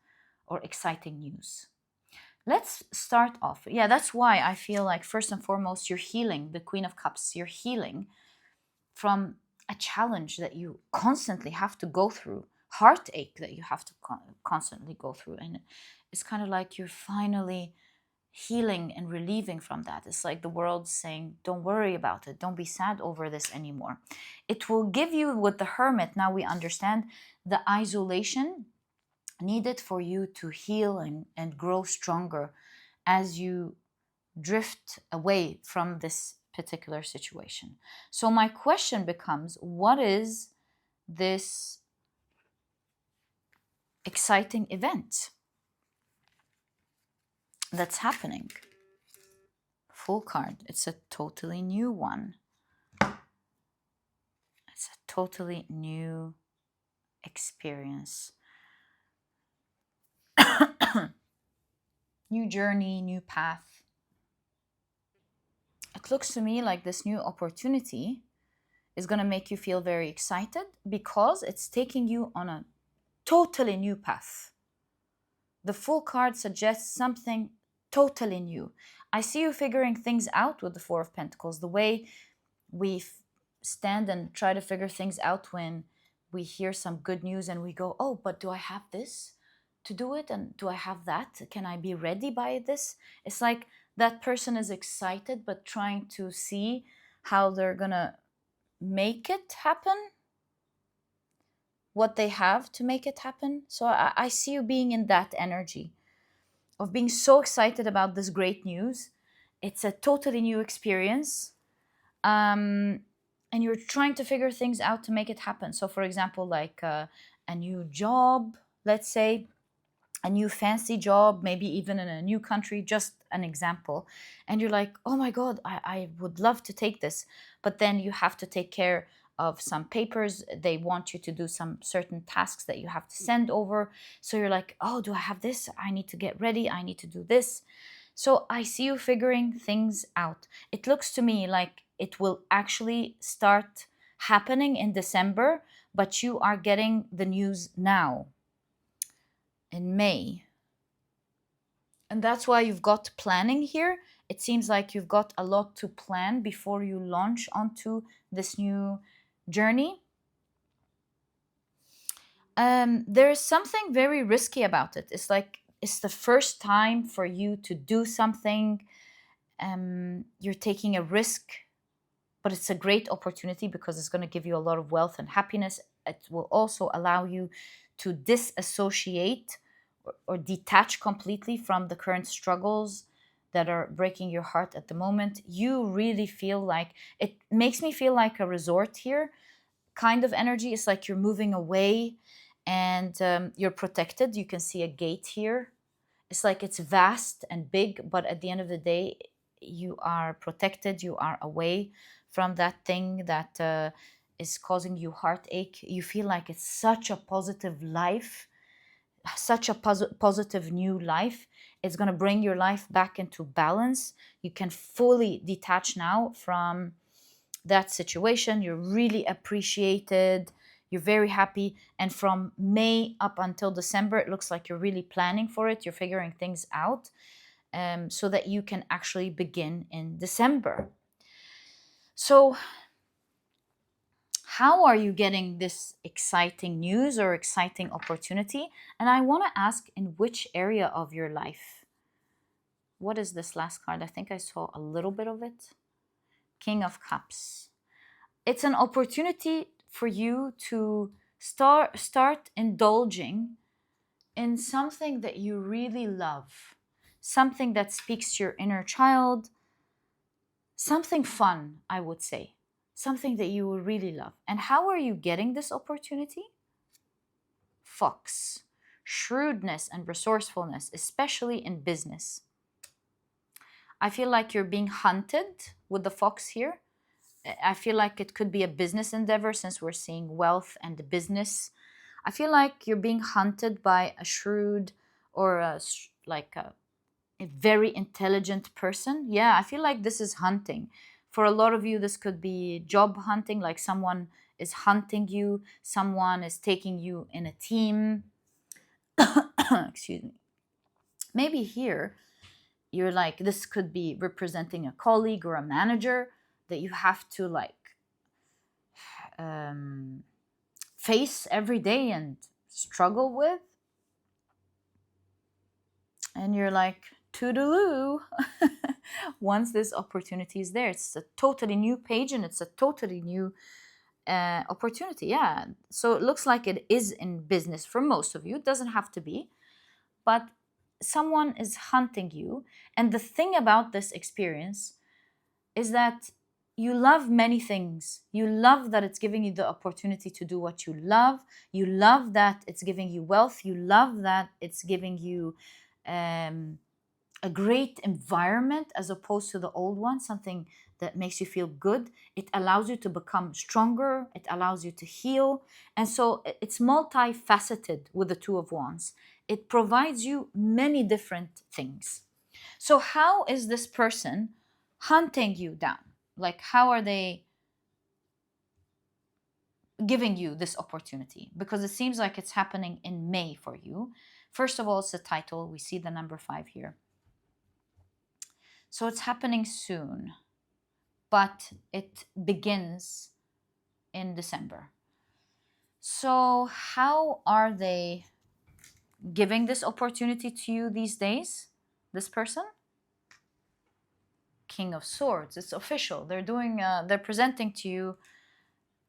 or exciting news. Let's start off. Yeah, that's why I feel like first and foremost, you're healing, the Queen of Cups. You're healing from a challenge that you constantly have to go through, heartache that you have to constantly go through. And it's kind of like you're finally healing and relieving from that. It's like the world saying, don't worry about it. Don't be sad over this anymore. It will give you, with the Hermit, now we understand the isolation needed for you to heal and grow stronger as you drift away from this particular situation. So my question becomes, what is this exciting event that's happening? Full card. It's a totally new one. It's a totally new experience. New journey, new path. It looks to me like this new opportunity is going to make you feel very excited because it's taking you on a totally new path. The full card suggests something totally new. I see you figuring things out with the Four of Pentacles, the way we stand and try to figure things out when we hear some good news and we go, oh, but do I have this to do it? And do I have that? Can I be ready by this? It's like that person is excited, but trying to see how they're going to make it happen, what they have to make it happen. So I see you being in that energy of being so excited about this great news. It's a totally new experience. And you're trying to figure things out to make it happen. So, for example, like a new job, let's say, a new fancy job, maybe even in a new country, just an example. And you're like, oh my God, I would love to take this. But then you have to take care of some papers. They want you to do some certain tasks that you have to send over. So you're like, oh, do I have this? I need to get ready. I need to do this. So I see you figuring things out. It looks to me like it will actually start happening in December, but you are getting the news now in May. And that's why you've got planning here. It seems like you've got a lot to plan before you launch onto this new journey. There is something very risky about it. It's like it's the first time for you to do something. You're taking a risk, but it's a great opportunity because it's going to give you a lot of wealth and happiness. It will also allow you to disassociate or detach completely from the current struggles that are breaking your heart at the moment. You really feel like it makes me feel like a resort here kind of energy. It's like you're moving away and you're protected. You can see a gate here. It's like it's vast and big, but at the end of the day, you are protected. You are away from that thing that is causing you heartache. You feel like it's such a positive life, such a positive new life. It's going to bring your life back into balance. You can fully detach now from that situation. You're really appreciated. You're very happy. And from May up until December, it looks like you're really planning for it. You're figuring things out so that you can actually begin in December. So, how are you getting this exciting news or exciting opportunity? And I want to ask, in which area of your life? What is this last card? I think I saw a little bit of it. King of Cups. It's an opportunity for you to start indulging in something that you really love, something that speaks to your inner child, something fun, I would say, something that you will really love. And how are you getting this opportunity? Fox. Shrewdness and resourcefulness, especially in business. I feel like you're being hunted with the fox here. I feel like it could be a business endeavor since we're seeing wealth and business. I feel like you're being hunted by a shrewd or a very intelligent person. Yeah, I feel like this is hunting. For a lot of you, this could be job hunting, like someone is hunting you, someone is taking you in a team. Excuse me. Maybe here, you're like, this could be representing a colleague or a manager that you have to um, face every day and struggle with. And you're like, toodaloo. Once this opportunity is there, it's a totally new page and it's a totally new opportunity. Yeah. So it looks like it is in business for most of you. It doesn't have to be, but someone is hunting you. And the thing about this experience is that you love many things. You love that it's giving you the opportunity to do what you love. You love that it's giving you wealth. You love that it's giving you a great environment as opposed to the old one, something that makes you feel good. It allows you to become stronger. It allows you to heal. And so it's multifaceted with the Two of Wands. It provides you many different things. So how is this person hunting you down? Like, how are they giving you this opportunity? Because it seems like it's happening in May for you. First of all, it's the title. We see the number 5 here. So it's happening soon, but it begins in December. So how are they giving this opportunity to you these days, this person? King of Swords. It's official. They're presenting to you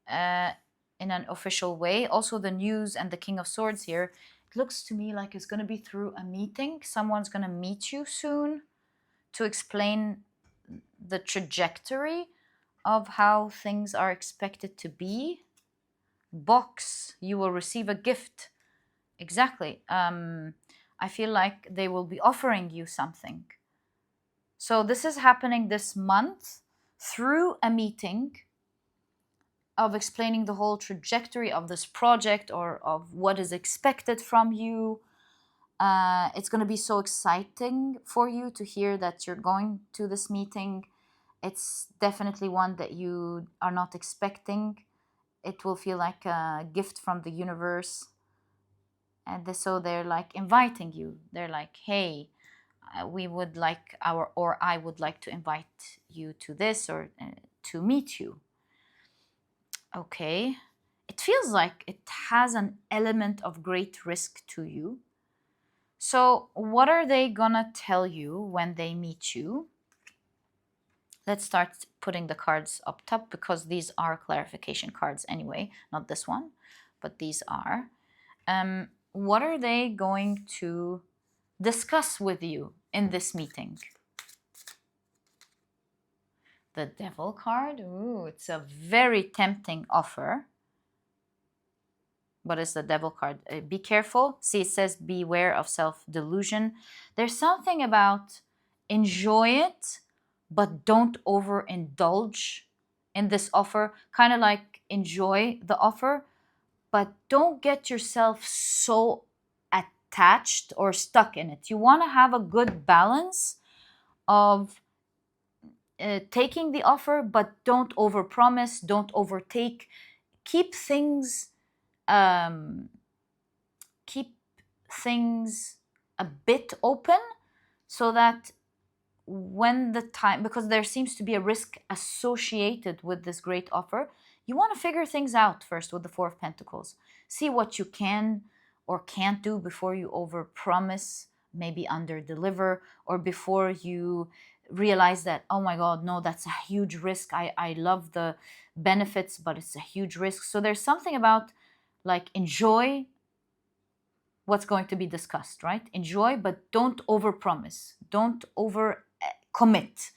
in an official way. Also, the news and the King of Swords here, it looks to me like it's going to be through a meeting. Someone's going to meet you soon to explain the trajectory of how things are expected to be. Box, you will receive a gift. Exactly. I feel like they will be offering you something. So this is happening this month through a meeting of explaining the whole trajectory of this project or of what is expected from you. It's going to be so exciting for you to hear that you're going to this meeting. It's definitely one that you are not expecting. It will feel like a gift from the universe. And so they're like inviting you. They're like, hey, we would like or I would like to invite you to this or to meet you. Okay. It feels like it has an element of great risk to you. So, what are they gonna tell you when they meet you? Let's start putting the cards up top because these are clarification cards anyway, not this one, but these are. What are they going to discuss with you in this meeting? The Devil card. Ooh, it's a very tempting offer. What is the Devil card? Be careful. See, it says beware of self-delusion. There's something about enjoy it, but don't overindulge in this offer. Kind of like enjoy the offer, but don't get yourself so attached or stuck in it. You want to have a good balance of taking the offer, but don't overpromise, don't overtake. Keep things um, keep things a bit open so that when the time, because there seems to be a risk associated with this great offer, you want to figure things out first with the Four of Pentacles. See what you can or can't do before you overpromise, maybe under deliver, or before you realize that, oh my God, no, that's a huge risk. I love the benefits, but it's a huge risk. So there's something about like enjoy what's going to be discussed, right? Enjoy, but don't overpromise. Don't over commit.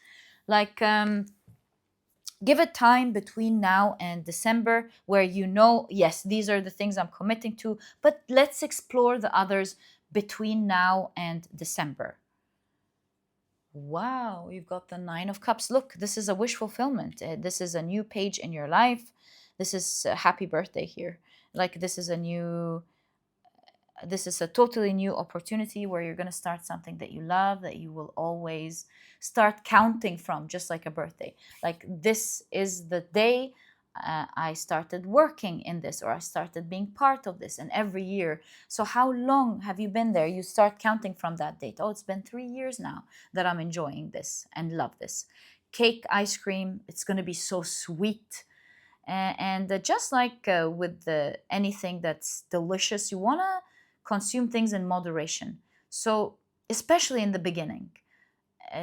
Like, give it time between now and December where you know, yes, these are the things I'm committing to, but let's explore the others between now and December. Wow, you've got the Nine of Cups. Look, this is a wish fulfillment. This is a new page in your life. This is a happy birthday here. Like, this is a totally new opportunity where you're going to start something that you love, that you will always start counting from, just like a birthday. Like, this is the day I started working in this, or I started being part of this, and every year. So how long have you been there? You start counting from that date. Oh, it's been 3 years now that I'm enjoying this and love this. Cake, ice cream, it's going to be so sweet. And just like with anything that's delicious, you want to consume things in moderation. So especially in the beginning,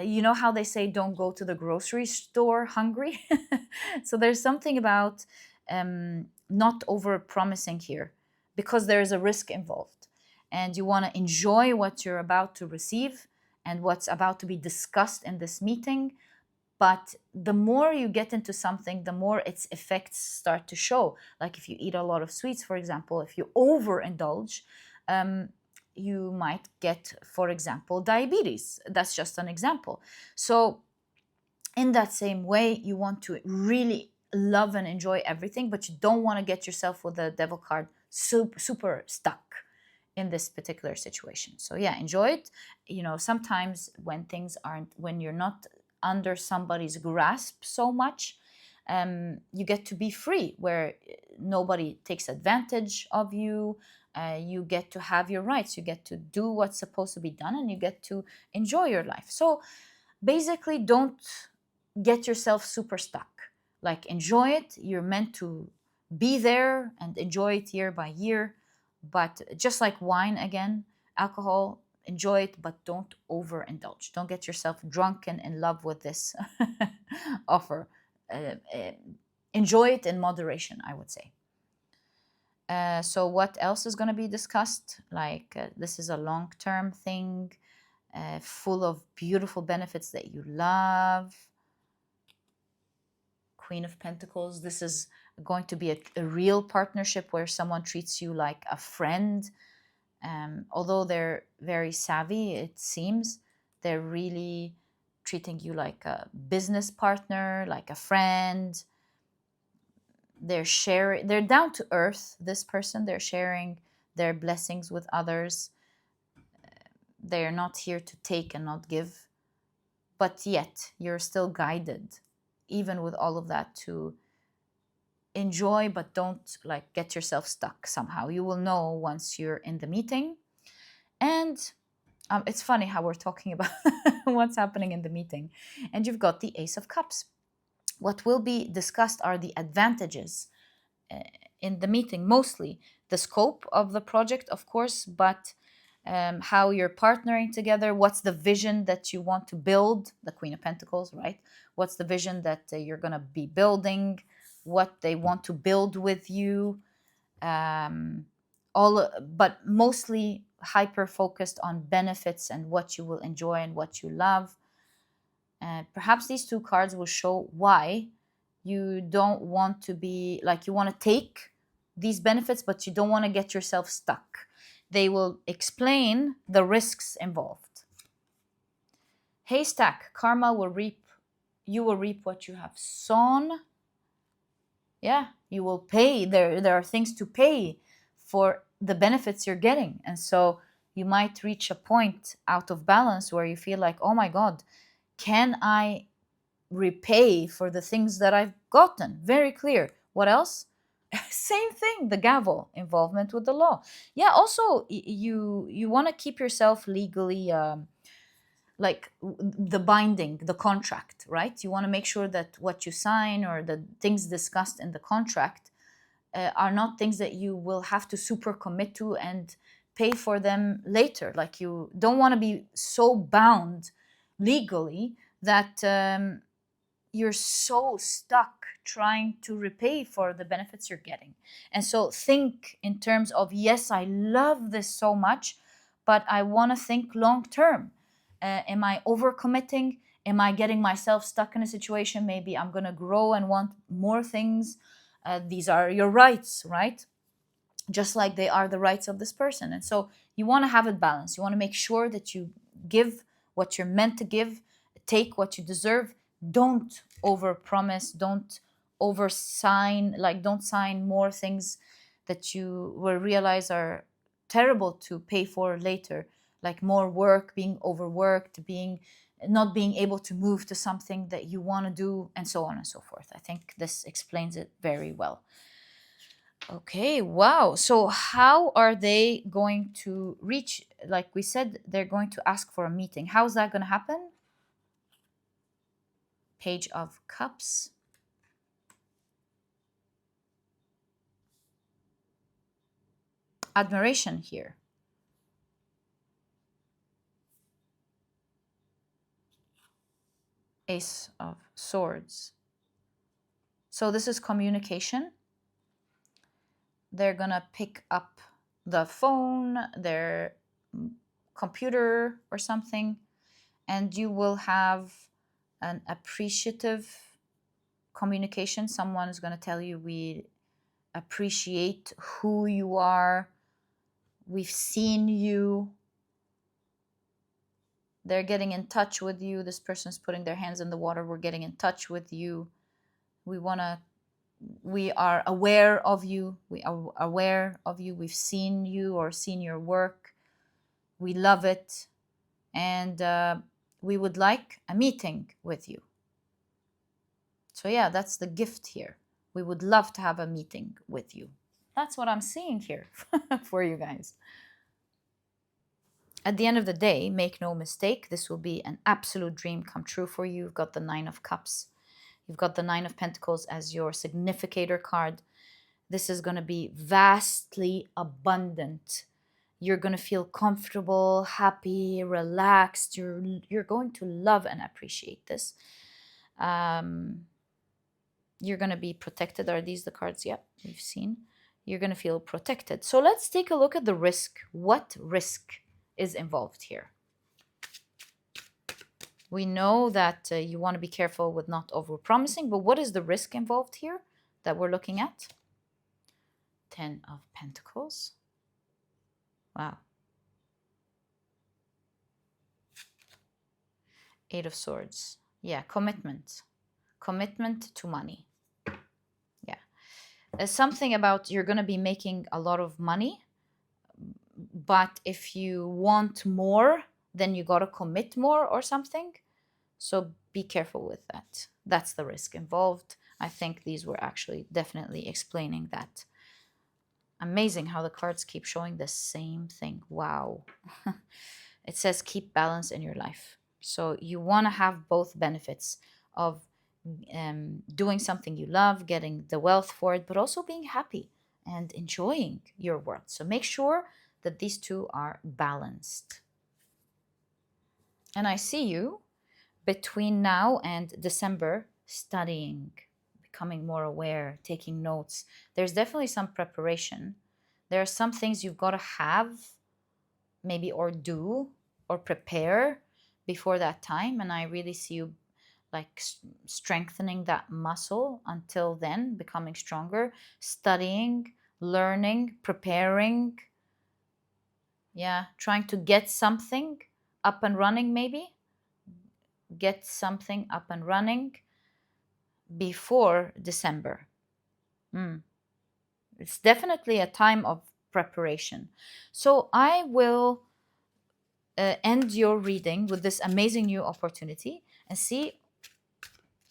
you know how they say don't go to the grocery store hungry? So there's something about not over promising here, because there is a risk involved, and you want to enjoy what you're about to receive and what's about to be discussed in this meeting. But the more you get into something, the more its effects start to show. Like if you eat a lot of sweets, for example, if you overindulge, you might get, for example, diabetes. That's just an example. So in that same way, you want to really love and enjoy everything, but you don't want to get yourself with the devil card super stuck in this particular situation. So yeah, enjoy it. You know, sometimes when you're not under somebody's grasp so much, you get to be free, where nobody takes advantage of you. You get to have your rights. You get to do what's supposed to be done, and you get to enjoy your life. So basically, don't get yourself super stuck. Like, enjoy it. You're meant to be there and enjoy it year by year. But just like wine, again, alcohol, enjoy it, but don't overindulge. Don't get yourself drunk and in love with this offer. Enjoy it in moderation, I would say. So what else is going to be discussed? Like, this is a long-term thing, full of beautiful benefits that you love. Queen of Pentacles. This is going to be a real partnership where someone treats you like a friend. Although they're very savvy, it seems, they're really treating you like a business partner, like a friend. They're down to earth, this person. They're sharing their blessings with others. They're not here to take and not give. But yet, you're still guided, even with all of that, to enjoy, but don't like get yourself stuck somehow. You will know once you're in the meeting. And it's funny how we're talking about what's happening in the meeting. And you've got the Ace of Cups. What will be discussed are the advantages in the meeting, mostly the scope of the project, of course, but how you're partnering together. What's the vision that you want to build? The Queen of Pentacles, right? What's the vision that you're going to be building? What they want to build with you? But mostly hyper focused on benefits and what you will enjoy and what you love. Perhaps these two cards will show why you don't want to be like, you want to take these benefits, but you don't want to get yourself stuck. They will explain the risks involved. Haystack, karma will reap. You will reap what you have sown. Yeah, you will pay. There are things to pay for the benefits you're getting. And so you might reach a point out of balance where you feel like, oh my God, can I repay for the things that I've gotten? Very clear. What else? Same thing, the gavel, involvement with the law. Yeah, also you want to keep yourself legally like the binding, the contract, right? You want to make sure that what you sign or the things discussed in the contract are not things that you will have to super commit to and pay for them later. Like you don't want to be so bound legally that you're so stuck trying to repay for the benefits you're getting. And so think in terms of, yes, I love this so much, but I want to think long term. Am I overcommitting? Am I getting myself stuck in a situation? Maybe I'm going to grow and want more things. These are your rights, right? Just like they are the rights of this person. And so you want to have it balanced. You want to make sure that you give what you're meant to give, take what you deserve. Don't overpromise, don't oversign, like don't sign more things that you will realize are terrible to pay for later, like more work, being overworked, being not being able to move to something that you want to do, and so on and so forth. I think this explains it very well. Okay, wow. So how are they going to reach, like we said, they're going to ask for a meeting. How's that going to happen? Page of Cups. Admiration here. Ace of Swords. So this is communication. They're going to pick up the phone, their computer or something, and you will have an appreciative communication. Someone is going to tell you, we appreciate who you are, we've seen you. They're getting in touch with you. This person's putting their hands in the water. We're getting in touch with you. We are aware of you. We are aware of you. We've seen you or seen your work. We love it. And we would like a meeting with you. So yeah, that's the gift here. We would love to have a meeting with you. That's what I'm seeing here for you guys. At the end of the day, make no mistake, this will be an absolute dream come true for you. You've got the Nine of Cups. You've got the Nine of Pentacles as your significator card. This is going to be vastly abundant. You're going to feel comfortable, happy, relaxed. You're going to love and appreciate this. You're going to be protected. Are these the cards? Yep, we've seen. You're going to feel protected. So let's take a look at the risk. What risk is involved here? We know that you want to be careful with not overpromising, but what is the risk involved here that we're looking at? 10 of Pentacles. Wow. 8 of Swords. Yeah, commitment. Commitment to money. Yeah. There's something about you're going to be making a lot of money, but if you want more, then you got to commit more or something. So be careful with that. That's the risk involved. I think these were actually definitely explaining that. Amazing how the cards keep showing the same thing. Wow. It says keep balance in your life. So you want to have both benefits of doing something you love, getting the wealth for it, but also being happy and enjoying your world. So make sure that these two are balanced. And I see you between now and December studying, becoming more aware, taking notes. There's definitely some preparation. There are some things you've got to have, maybe, or do, or prepare before that time. And I really see you like strengthening that muscle until then, becoming stronger, studying, learning, preparing. Yeah, trying to get something up and running, maybe. Get something up and running before December. It's definitely a time of preparation. So I will end your reading with this amazing new opportunity and see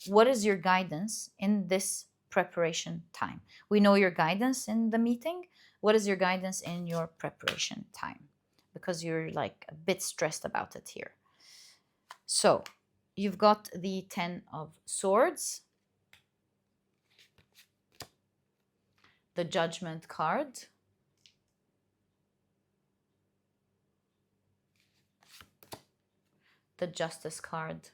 what is your guidance in this preparation time. We know your guidance in the meeting. What is your guidance in your preparation time? Because you're like a bit stressed about it here. So you've got the 10 of Swords, the Judgment card, the Justice card,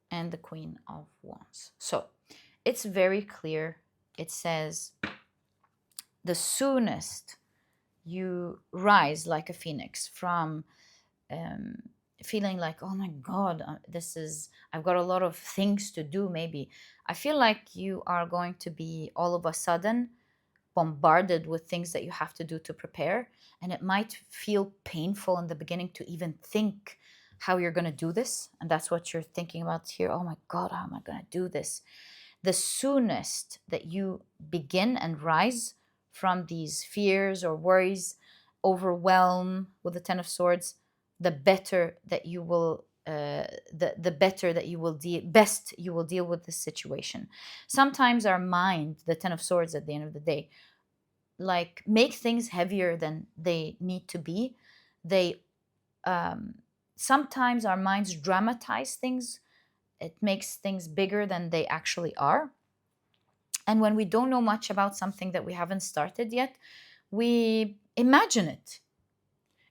and the Queen of Wands. So it's very clear. It says the soonest you rise like a phoenix from feeling like, oh my God, I've got a lot of things to do, maybe. I feel like you are going to be all of a sudden bombarded with things that you have to do to prepare. And it might feel painful in the beginning to even think how you're going to do this. And that's what you're thinking about here. Oh my God, how am I going to do this? The soonest that you begin and rise from these fears or worries, overwhelm with the 10 of Swords, the better that you will the better that you will deal best you will deal with this situation. Sometimes our mind, the 10 of Swords, at the end of the day, like, make things heavier than they need to be. They sometimes our minds dramatize things. It makes things bigger than they actually are. And when we don't know much about something that we haven't started yet, we imagine it.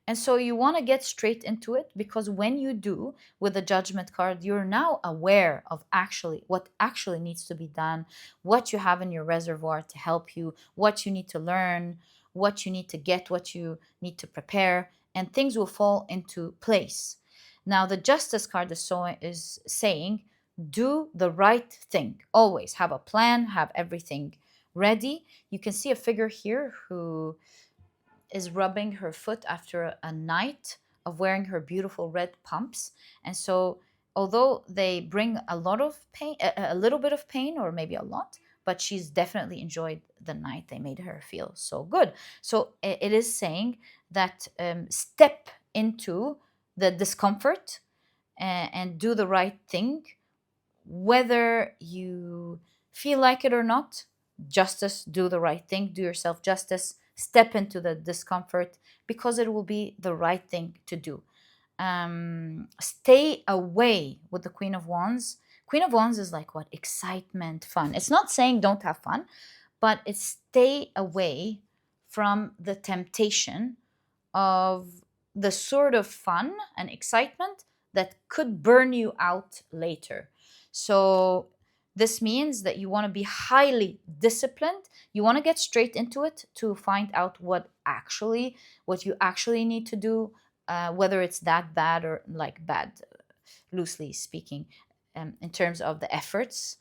And so you want to get straight into it, because when you do, with the Judgment card, you're now aware of actually what actually needs to be done, what you have in your reservoir to help you, what you need to learn, what you need to get, what you need to prepare, and things will fall into place. Now, the Justice card is saying, do the right thing. Always have a plan, have everything ready. You can see a figure here who is rubbing her foot after a night of wearing her beautiful red pumps. And so, although they bring a lot of pain, a little bit of pain, or maybe a lot, but she's definitely enjoyed the night. They made her feel so good. So it is saying that step into the discomfort and do the right thing, whether you feel like it or not. Justice, do the right thing, do yourself justice, step into the discomfort, because it will be the right thing to do. Stay away with the Queen of Wands. Queen of Wands is like what? Excitement, fun. It's not saying don't have fun, but it's stay away from the temptation of the sort of fun and excitement that could burn you out later. So this means that you want to be highly disciplined. You want to get straight into it to find out what you actually need to do, whether it's that bad, or like bad, loosely speaking, in terms of the efforts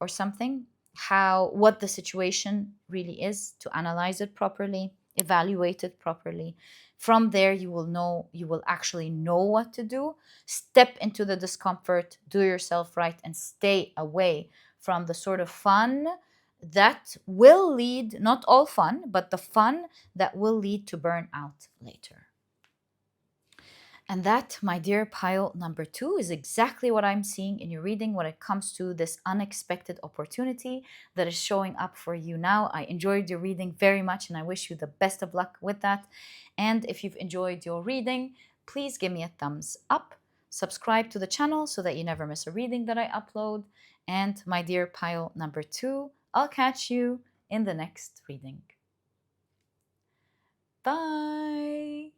or something. What the situation really is, to analyze it properly, evaluate it properly. From there, you will actually know what to do. Step into the discomfort, do yourself right, and stay away from the sort of fun that will lead, not all fun, but the fun that will lead to burnout later. And that, my dear pile number 2, is exactly what I'm seeing in your reading when it comes to this unexpected opportunity that is showing up for you now. I enjoyed your reading very much, and I wish you the best of luck with that. And if you've enjoyed your reading, please give me a thumbs up. Subscribe to the channel so that you never miss a reading that I upload. And my dear pile number 2, I'll catch you in the next reading. Bye!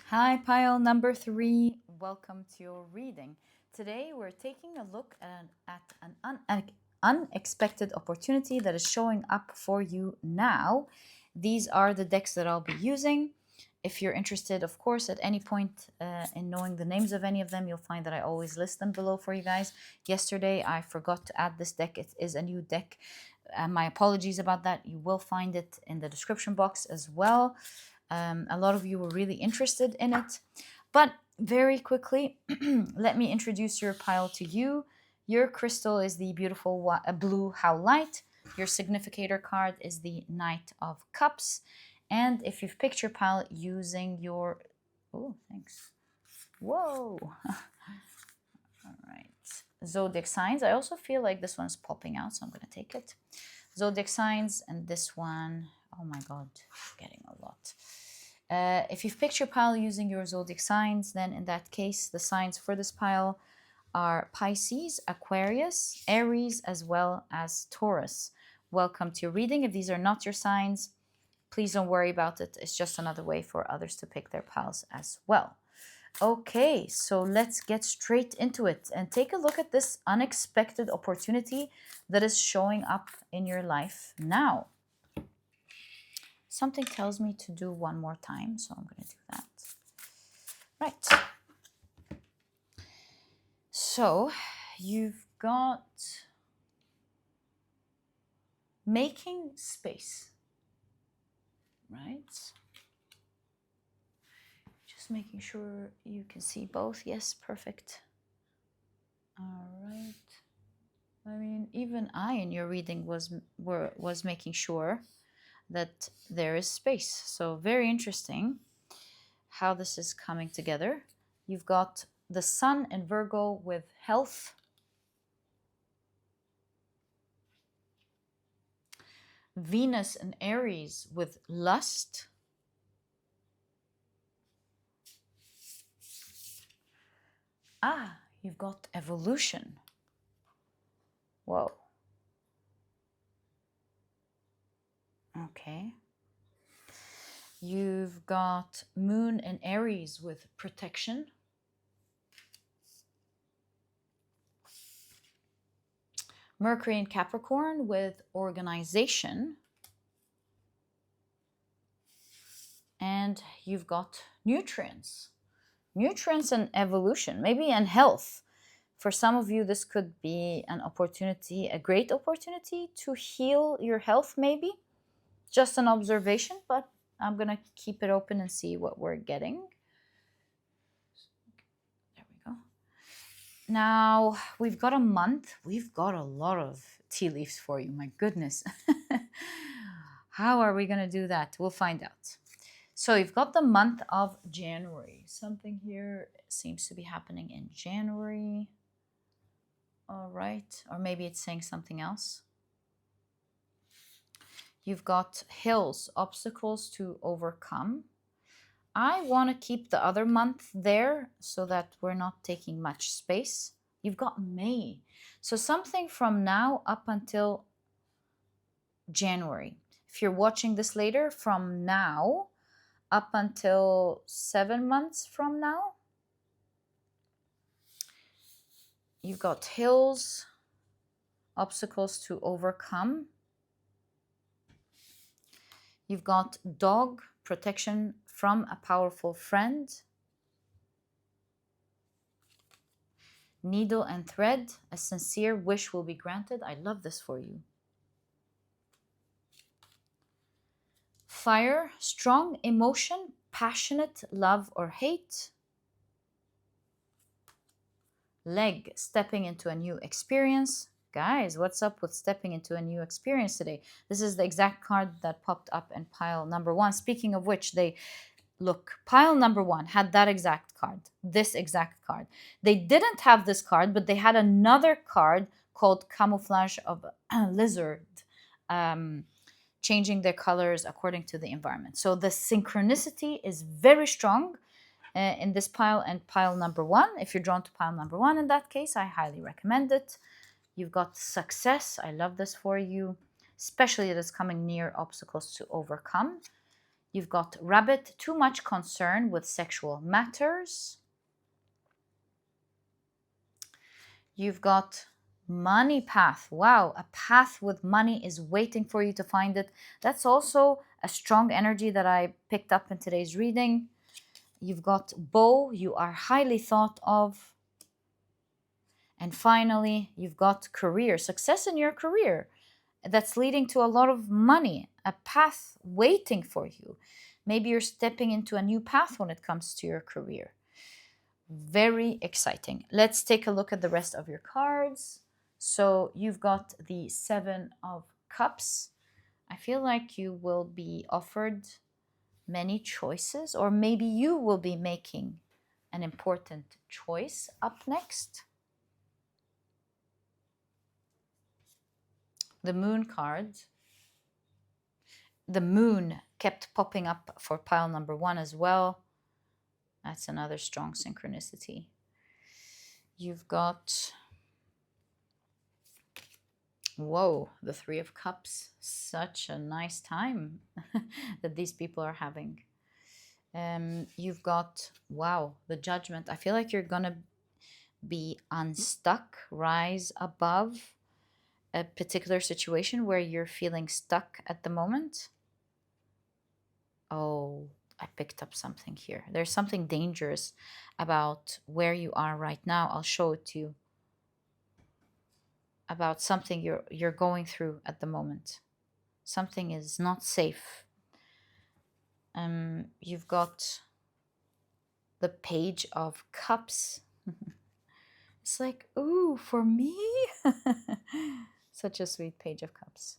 Hi, pile number 3. Welcome to your reading. Today we're taking a look at an unexpected opportunity that is showing up for you now. These are the decks that I'll be using. If you're interested, of course, at any point in knowing the names of any of them, you'll find that I always list them below for you guys. Yesterday, I forgot to add this deck. It is a new deck. My apologies about that. You will find it in the description box as well. A lot of you were really interested in it. But very quickly, let me introduce your pile to you. Your crystal is the beautiful blue Howlite. Your significator card is the Knight of Cups. And if you've picked your pile using your... Oh, thanks. Whoa! All right. zodiac signs. I also feel like this one's popping out, so I'm going to take it. Zodiac signs, and this one, oh my god, getting a lot. If you've picked your pile using your zodiac signs, then in that case, the signs for this pile are Pisces, Aquarius, Aries, as well as Taurus. Welcome to your reading. If these are not your signs, please don't worry about it. It's just another way for others to pick their piles as well. Okay, so let's get straight into it and take a look at this unexpected opportunity that is showing up in your life now. Something tells me to do one more time, so I'm going to do that. Right. So you've got making space, right? Just making sure you can see both. Yes, perfect. All right. I mean, even I in your reading was making sure that there is space. So very interesting how this is coming together. You've got the Sun in Virgo with health. Venus in Aries with lust. Ah, you've got evolution. Whoa. Okay. You've got Moon in Aries with protection. Mercury in Capricorn with organization. And you've got nutrients. Nutrients and evolution, maybe, and health. For some of you, this could be an opportunity, a great opportunity to heal your health, maybe. Just an observation, but I'm going to keep it open and see what we're getting. There we go. Now, we've got a month. We've got a lot of tea leaves for you. My goodness. How are we going to do that? We'll find out. So you've got the month of January. Something here seems to be happening in January. All right. Or maybe it's saying something else. You've got hills, obstacles to overcome. I want to keep the other month there so that we're not taking much space. You've got May. So something from now up until January. If you're watching this later, from now up until 7 months from now, you've got hills, obstacles to overcome. You've got dog, protection from a powerful friend. Needle and thread, a sincere wish will be granted. I love this for you. Fire, strong emotion, passionate love or hate. Leg, stepping into a new experience. Guys, what's up with stepping into a new experience today? This is the exact card that popped up in pile number 1. Speaking of which, pile number 1 had that exact card, this exact card. They didn't have this card, but they had another card called Camouflage of a Lizard, changing their colors according to the environment. So the synchronicity is very strong in this pile and pile number 1. If you're drawn to pile number 1 in that case, I highly recommend it. You've got success. I love this for you, especially that it's coming near obstacles to overcome. You've got rabbit, too much concern with sexual matters. You've got money path. Wow, a path with money is waiting for you to find it. That's also a strong energy that I picked up in today's reading. You've got bow, you are highly thought of. And finally, you've got career, success in your career. That's leading to a lot of money, a path waiting for you. Maybe you're stepping into a new path when it comes to your career. Very exciting. Let's take a look at the rest of your cards. So you've got the 7 of Cups. I feel like you will be offered many choices, or maybe you will be making an important choice up next. The moon card. The moon kept popping up for pile number 1 as well. That's another strong synchronicity. You've got, whoa, the 3 of Cups. Such a nice time that these people are having. You've got, wow, the Judgment. I feel like you're going to be unstuck, rise above a particular situation where you're feeling stuck at the moment. Oh, I picked up something here. There's something dangerous about where you are right now. I'll show it to you. About something you're going through at the moment. Something is not safe. You've got the Page of Cups. It's like, ooh, for me? Such a sweet Page of Cups.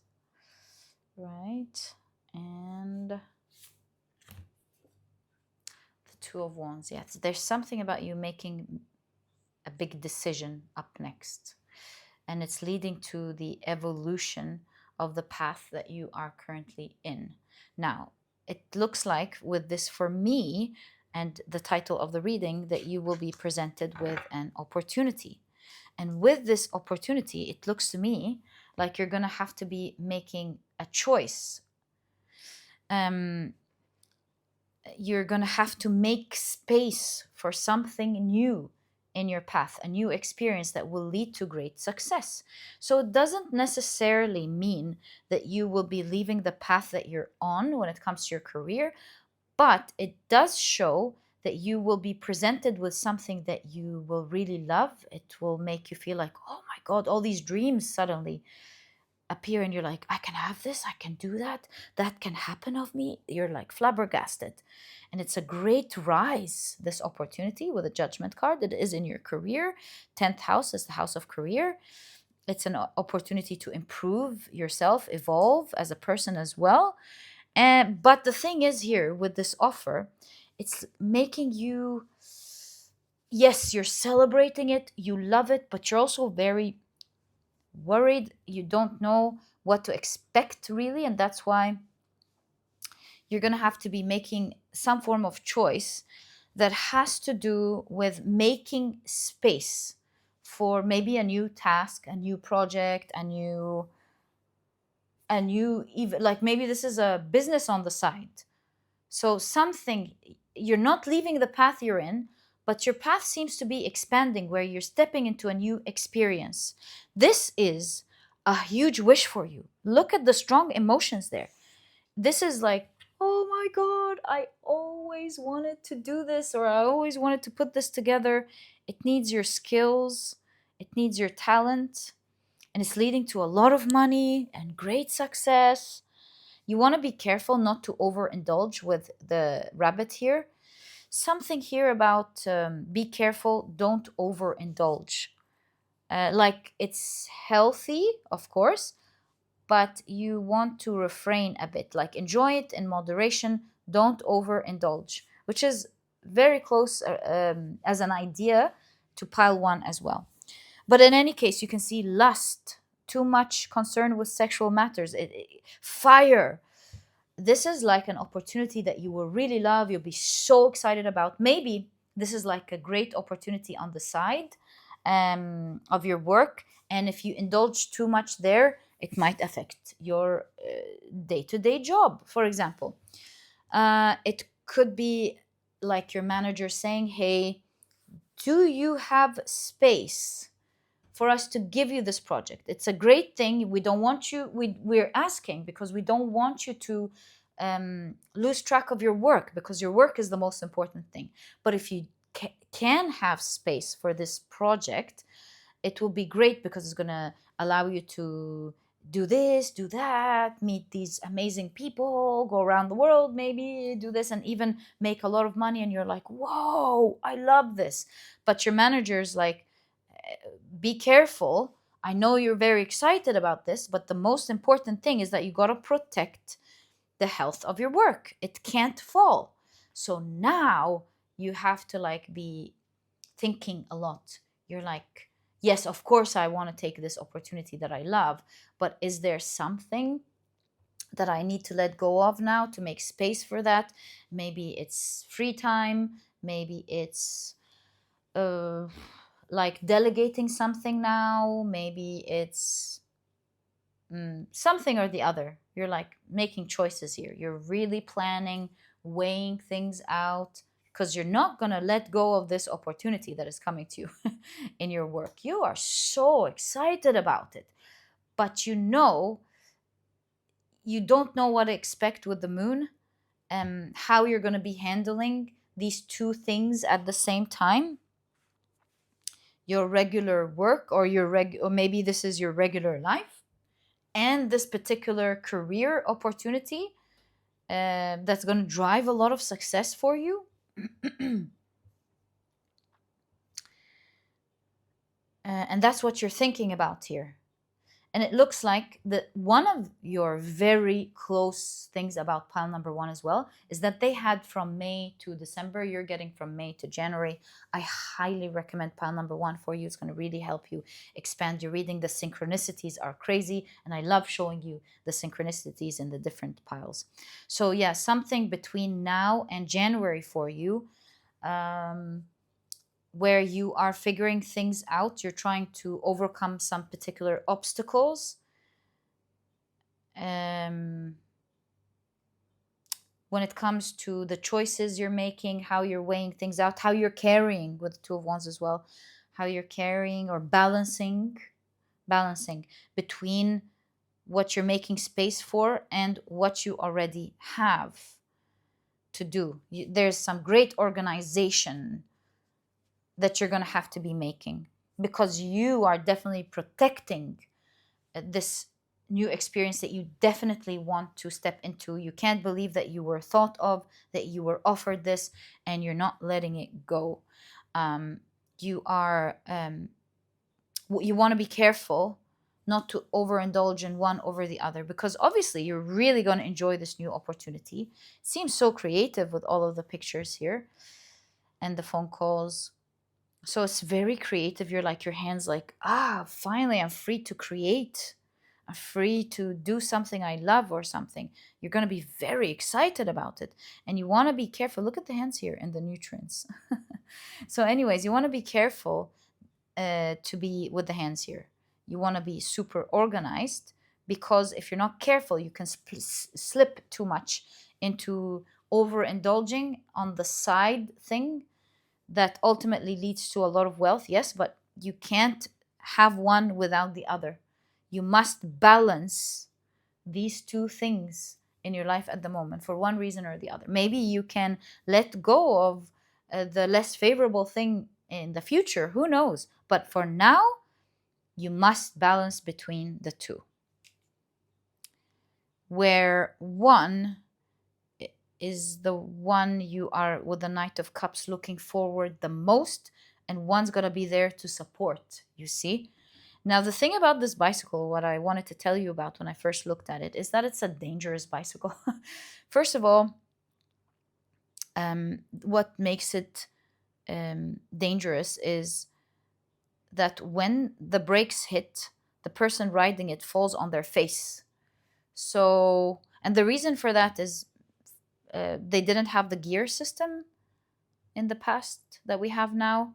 Right. And the Two of Wands. Yes, there's something about you making a big decision up next. And it's leading to the evolution of the path that you are currently in. Now, it looks like with this for me and the title of the reading that you will be presented with an opportunity. And with this opportunity, it looks to me like you're going to have to be making a choice. You're going to have to make space for something new in your path, a new experience that will lead to great success. So it doesn't necessarily mean that you will be leaving the path that you're on when it comes to your career, but it does show that you will be presented with something that you will really love. It will make you feel like, oh my God, all these dreams suddenly appear and you're like, I can have this, I can do that, that can happen of me. You're like flabbergasted. And it's a great rise, this opportunity with a Judgment card. It is in your career. 10th house is the house of career. It's an opportunity to improve yourself, evolve as a person as well. But the thing is here with this offer, it's making you, yes, you're celebrating it, you love it, but you're also very worried. You don't know what to expect really, and that's why you're going to have to be making some form of choice that has to do with making space for maybe a new task, a new project, a new even like maybe this is a business on the side. So something, you're not leaving the path you're in, but your path seems to be expanding where you're stepping into a new experience. This is a huge wish for you. Look at the strong emotions there. This is like, oh my God, I always wanted to do this, or I always wanted to put this together. It needs your skills, it needs your talent, and it's leading to a lot of money and great success. You want to be careful not to overindulge with the rabbit here. Something here about be careful, don't overindulge. Like it's healthy, of course, but you want to refrain a bit. Like enjoy it in moderation, don't overindulge, which is very close as an idea to pile 1 as well. But in any case, you can see lust, too much concern with sexual matters, fire. This is like an opportunity that you will really love. You'll be so excited about. Maybe this is like a great opportunity on the side of your work. And if you indulge too much there, it might affect your day-to-day job, for example. It could be like your manager saying, hey, do you have space for us to give you this project? It's a great thing. We don't want you, we're asking because we don't want you to lose track of your work, because your work is the most important thing. But if you can have space for this project, it will be great because it's going to allow you to do this, do that, meet these amazing people, go around the world, maybe do this, and even make a lot of money. And you're like, whoa, I love this. But your manager's like, be careful. I know you're very excited about this, but the most important thing is that you got to protect the health of your work. It can't fall. So now you have to like be thinking a lot. You're like, Yes, of course, I want to take this opportunity that I love, but is there something that I need to let go of now to make space for that? Maybe it's free time, maybe it's uh, like delegating something now, maybe it's something or the other. You're like making choices here. You're really planning, weighing things out, because you're not going to let go of this opportunity that is coming to you in your work. You are so excited about it, but you don't know what to expect with the moon, how you're going to be handling these two things at the same time, your regular work or or maybe this is your regular life and this particular career opportunity that's going to drive a lot of success for you. And that's what you're thinking about here. And it looks like that one of your very close things about pile number one as well is that they had from May to December. You're getting from May to January. I highly recommend pile number one for you. It's going to really help you expand your reading. The synchronicities are crazy, and I love showing you the synchronicities in the different piles. So yeah, something between now and January for you. Where you are figuring things out, you're trying to overcome some particular obstacles. Um, when it comes to the choices you're making, how you're weighing things out, how you're carrying with the Two of Wands as well, how you're carrying or balancing between what you're making space for and what you already have to do. There's some great organization that you're going to have to be making because you are definitely protecting this new experience that you definitely want to step into. You can't believe that you were thought of, that you were offered this, and you're not letting it go. You are you want to be careful not to overindulge in one over the other, because obviously you're really going to enjoy this new opportunity. It seems so creative with all of the pictures here and the phone calls. So it's very creative. You're like, your hands like, finally I'm free to create. I'm free to do something I love or something. You're going to be very excited about it. And you want to be careful. Look at the hands here and the nutrients. So anyways, you want to be careful to be with the hands here. You want to be super organized, because if you're not careful, you can slip too much into overindulging on the side thing that ultimately leads to a lot of wealth. Yes, but you can't have one without the other. You must balance these two things in your life at the moment for one reason or the other. Maybe you can let go of the less favorable thing in the future. Who knows? But for now, you must balance between the two. Where one is the one you are with the Knight of Cups looking forward the most, and one's going to be there to support, you see. Now, the thing about this bicycle, what I wanted to tell you about when I first looked at it, is that it's a dangerous bicycle. First of all, what makes it dangerous is that when the brakes hit, the person riding it falls on their face. So, and the reason for that is they didn't have the gear system in the past that we have now.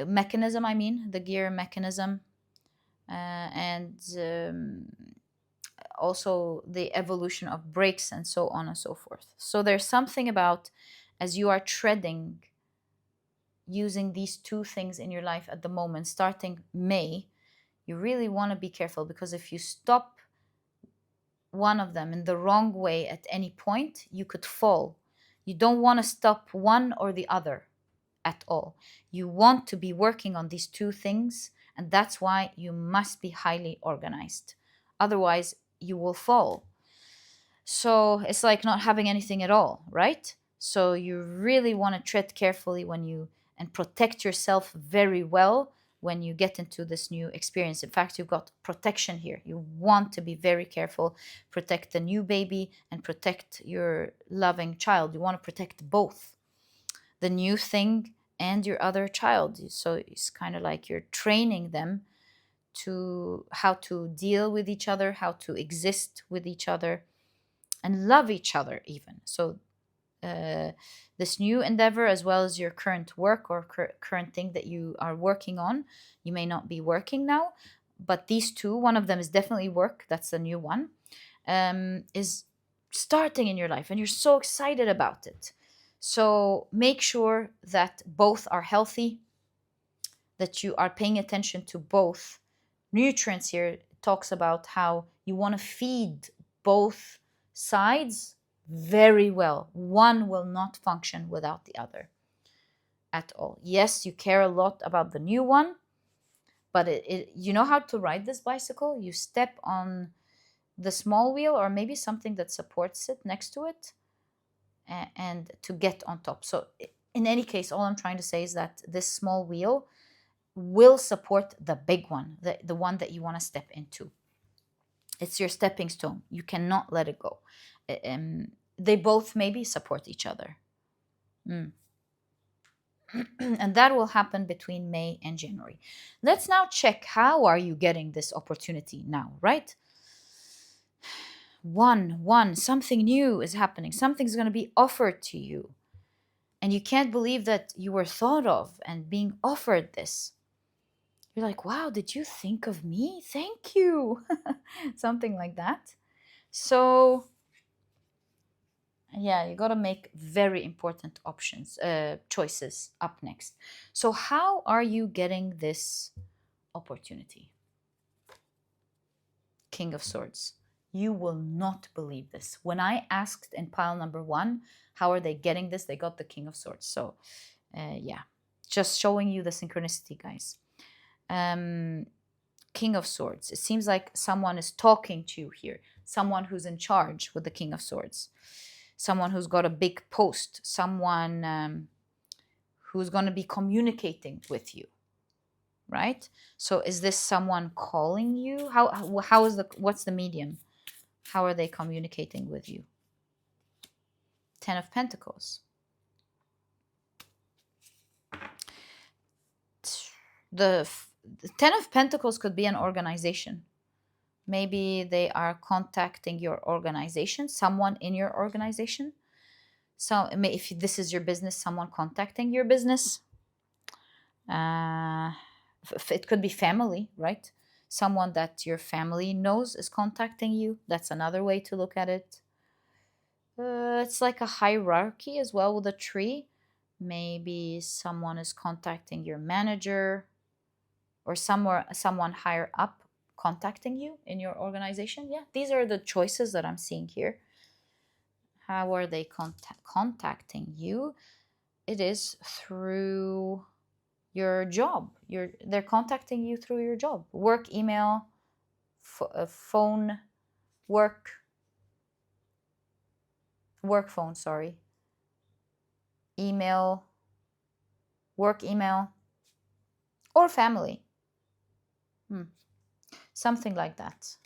Mechanism, I mean, the gear mechanism. And also the evolution of brakes and so on and so forth. So there's something about, as you are treading, using these two things in your life at the moment, starting May, you really want to be careful, because if you stop one of them in the wrong way at any point, you could fall. You don't want to stop one or the other at all. You want to be working on these two things, and that's why you must be highly organized. Otherwise, you will fall. So it's like not having anything at all, right? So you really want to tread carefully and protect yourself very well when you get into this new experience. In fact, you've got protection here. You want to be very careful, protect the new baby and protect your loving child. You want to protect both. The new thing and your other child. So it's kind of like you're training them to how to deal with each other, how to exist with each other, and love each other even. So this new endeavor, as well as your current work or current thing that you are working on, you may not be working now, but these two, one of them is definitely work, that's the new one, is starting in your life, and you're so excited about it. So make sure that both are healthy, that you are paying attention to both. Nutrients here talks about how you want to feed both sides very well. One will not function without the other at all. Yes, you care a lot about the new one, but you know how to ride this bicycle? You step on the small wheel, or maybe something that supports it next to it, and to get on top. So in any case, all I'm trying to say is that this small wheel will support the big one, the one that you want to step into. It's your stepping stone. You cannot let it go. They both maybe support each other. And that will happen between May and January. Let's now check, how are you getting this opportunity now, right? Something new is happening. Something's going to be offered to you. And you can't believe that you were thought of and being offered this. You're like, wow, did you think of me? Thank you. Something like that. So yeah, you got to make very important choices up next. So how are you getting this opportunity? King of Swords. You will not believe this. When I asked in pile number 1, how are they getting this? They got the King of Swords. So yeah, just showing you the synchronicity, guys. King of Swords. It seems like someone is talking to you here. Someone who's in charge with the King of Swords. Someone who's got a big post. Someone who's going to be communicating with you. Right? So is this someone calling you? What's the medium? How are they communicating with you? 10 of Pentacles. The 10 of Pentacles could be an organization. Maybe they are contacting your organization, someone in your organization. So if this is your business, someone contacting your business. It could be family, right? Someone that your family knows is contacting you. That's another way to look at it. It's like a hierarchy as well with a tree. Maybe someone is contacting your manager, or someone higher up contacting you in your organization. Yeah, these are the choices that I'm seeing here. How are they contacting you? It is through your job. They're contacting you through your job. Work email, phone, work phone, sorry. Email, work email, or family. Something like that.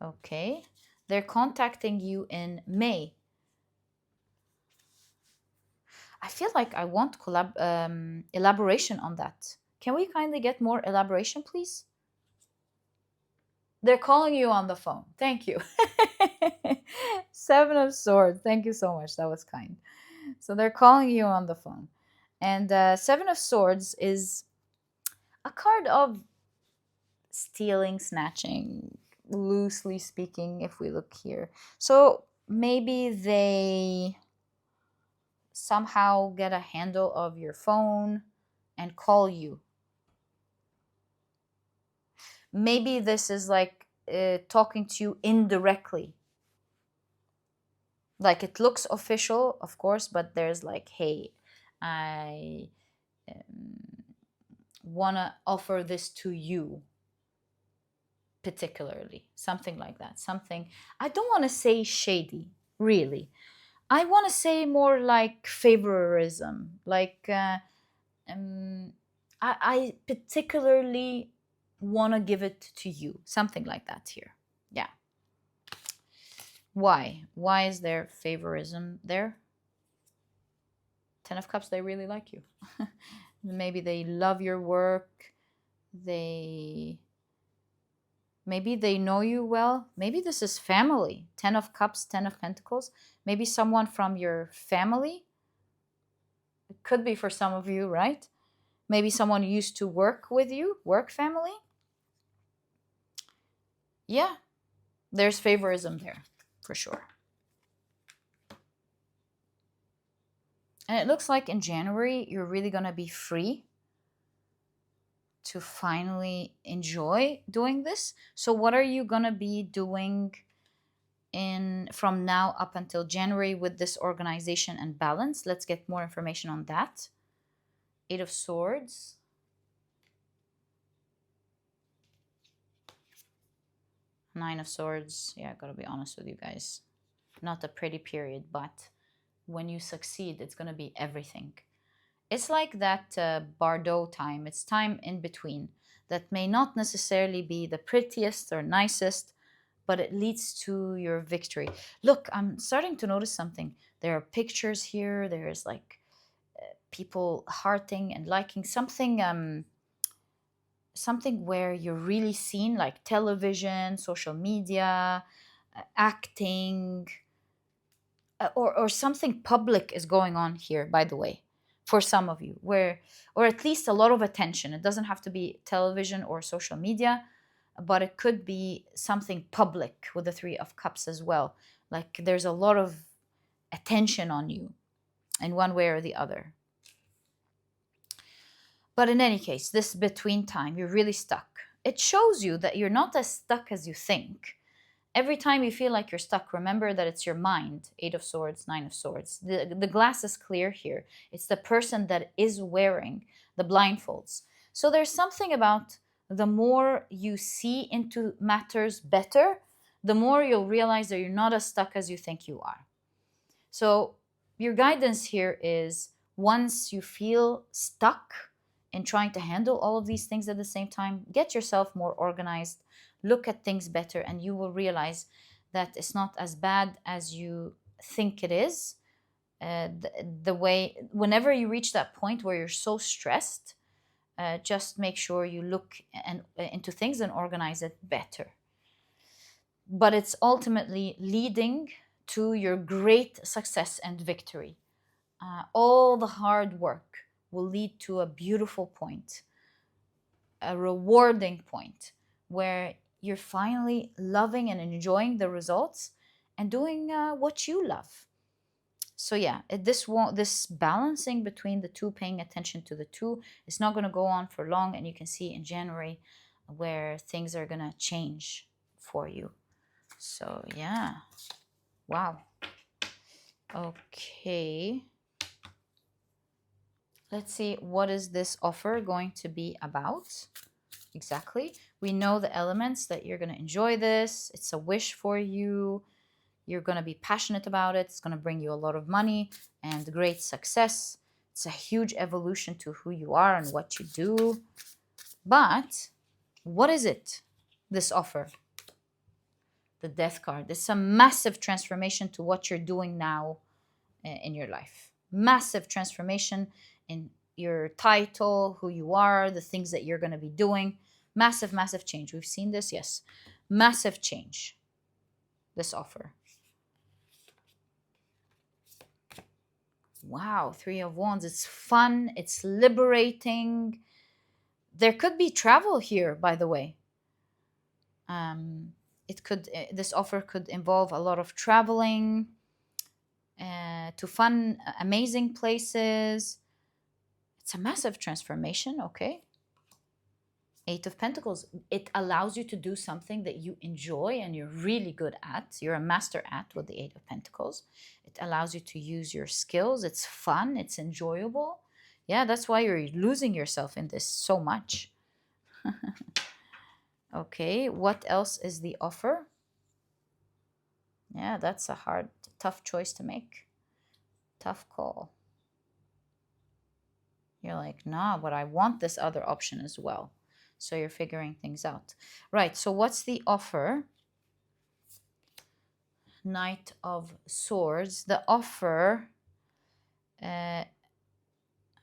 Okay. They're contacting you in May. I feel like I want elaboration on that. Can we kindly get more elaboration, please? They're calling you on the phone. Thank you. 7 of Swords. Thank you so much. That was kind. So they're calling you on the phone. And 7 of Swords is a card of stealing, snatching, loosely speaking, if we look here. So maybe they somehow get a handle of your phone and call you. Maybe this is like talking to you indirectly. Like it looks official, of course, but there's like, hey, I want to offer this to you particularly. Something like that. Something, I don't want to say shady, really. I want to say more like favoritism. Like, I particularly want to give it to you. Something like that here. Yeah. Why? Why is there favorism there? Ten of Cups, they really like you. Maybe they love your work. Maybe they know you well. Maybe this is family. Ten of Cups, Ten of Pentacles. Maybe someone from your family. It could be for some of you, right? Maybe someone used to work with you, work family. Yeah, there's favorism there for sure. And it looks like in January, you're really going to be free to finally enjoy doing this. So what are you going to be doing from now up until January with this organization and balance? Let's get more information on that. Eight of Swords. Nine of Swords. Yeah, I gotta be honest with you guys. Not a pretty period, but when you succeed, it's gonna be everything. It's like that Bardot time. It's time in between that may not necessarily be the prettiest or nicest, but it leads to your victory. Look, I'm starting to notice something. There are pictures here. There's like people hearting and liking something. Something where you're really seen, like television, social media, acting, or something public is going on here, by the way, for some of you, where, or at least a lot of attention. It doesn't have to be television or social media, but it could be something public with the Three of Cups as well. Like there's a lot of attention on you in one way or the other. But in any case, this between time, you're really stuck. It shows you that you're not as stuck as you think. Every time you feel like you're stuck, remember that it's your mind. Eight of Swords, Nine of Swords. The glass is clear here. It's the person that is wearing the blindfolds. So there's something about the more you see into matters better, the more you'll realize that you're not as stuck as you think you are. So your guidance here is, once you feel stuck in trying to handle all of these things at the same time, get yourself more organized, look at things better, and you will realize that it's not as bad as you think it is. The way, whenever you reach that point where you're so stressed, just make sure you look into things and organize it better. But it's ultimately leading to your great success and victory. All the hard work will lead to a beautiful point, a rewarding point, where you're finally loving and enjoying the results and doing what you love. So yeah, this balancing between the two, paying attention to the two, is not going to go on for long, and you can see in January where things are going to change for you. So yeah, wow. Okay. Let's see, what is this offer going to be about? Exactly. We know the elements that you're going to enjoy this. It's a wish for you. You're going to be passionate about it. It's going to bring you a lot of money and great success. It's a huge evolution to who you are and what you do. But what is it, this offer? The Death card. It's a massive transformation to what you're doing now in your life. Massive transformation in your title, who you are, the things that you're going to be doing. Massive, massive change. We've seen this, yes. Massive change, this offer. Wow, Three of Wands. It's fun. It's liberating. There could be travel here, by the way. This offer could involve a lot of traveling to fun, amazing places. It's a massive transformation, okay? Eight of Pentacles. It allows you to do something that you enjoy and you're really good at. You're a master at with the Eight of Pentacles. It allows you to use your skills. It's fun. It's enjoyable. Yeah, that's why you're losing yourself in this so much. Okay, what else is the offer? Yeah, that's a hard, tough choice to make. Tough call. You're like, nah, but I want this other option as well. So you're figuring things out. Right, so what's the offer? Knight of Swords. The offer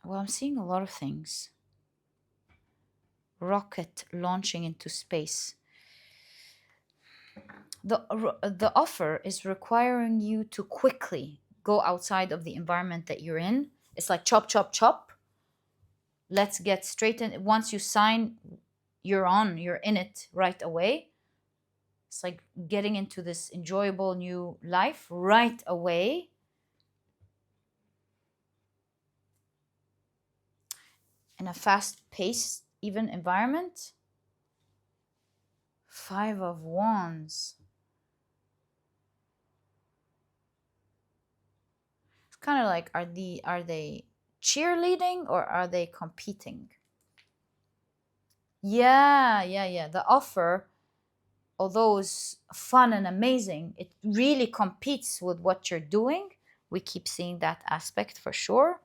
Well, I'm seeing a lot of things. Rocket launching into space. The offer is requiring you to quickly go outside of the environment that you're in. It's like chop, chop, chop. Let's get straight in. Once you sign, you're in it right away. It's like getting into this enjoyable new life right away. In a fast-paced, even environment. Five of Wands. It's kind of like, are they cheerleading or are they competing? Yeah. The offer, although it's fun and amazing, it really competes with what you're doing. We keep seeing that aspect for sure.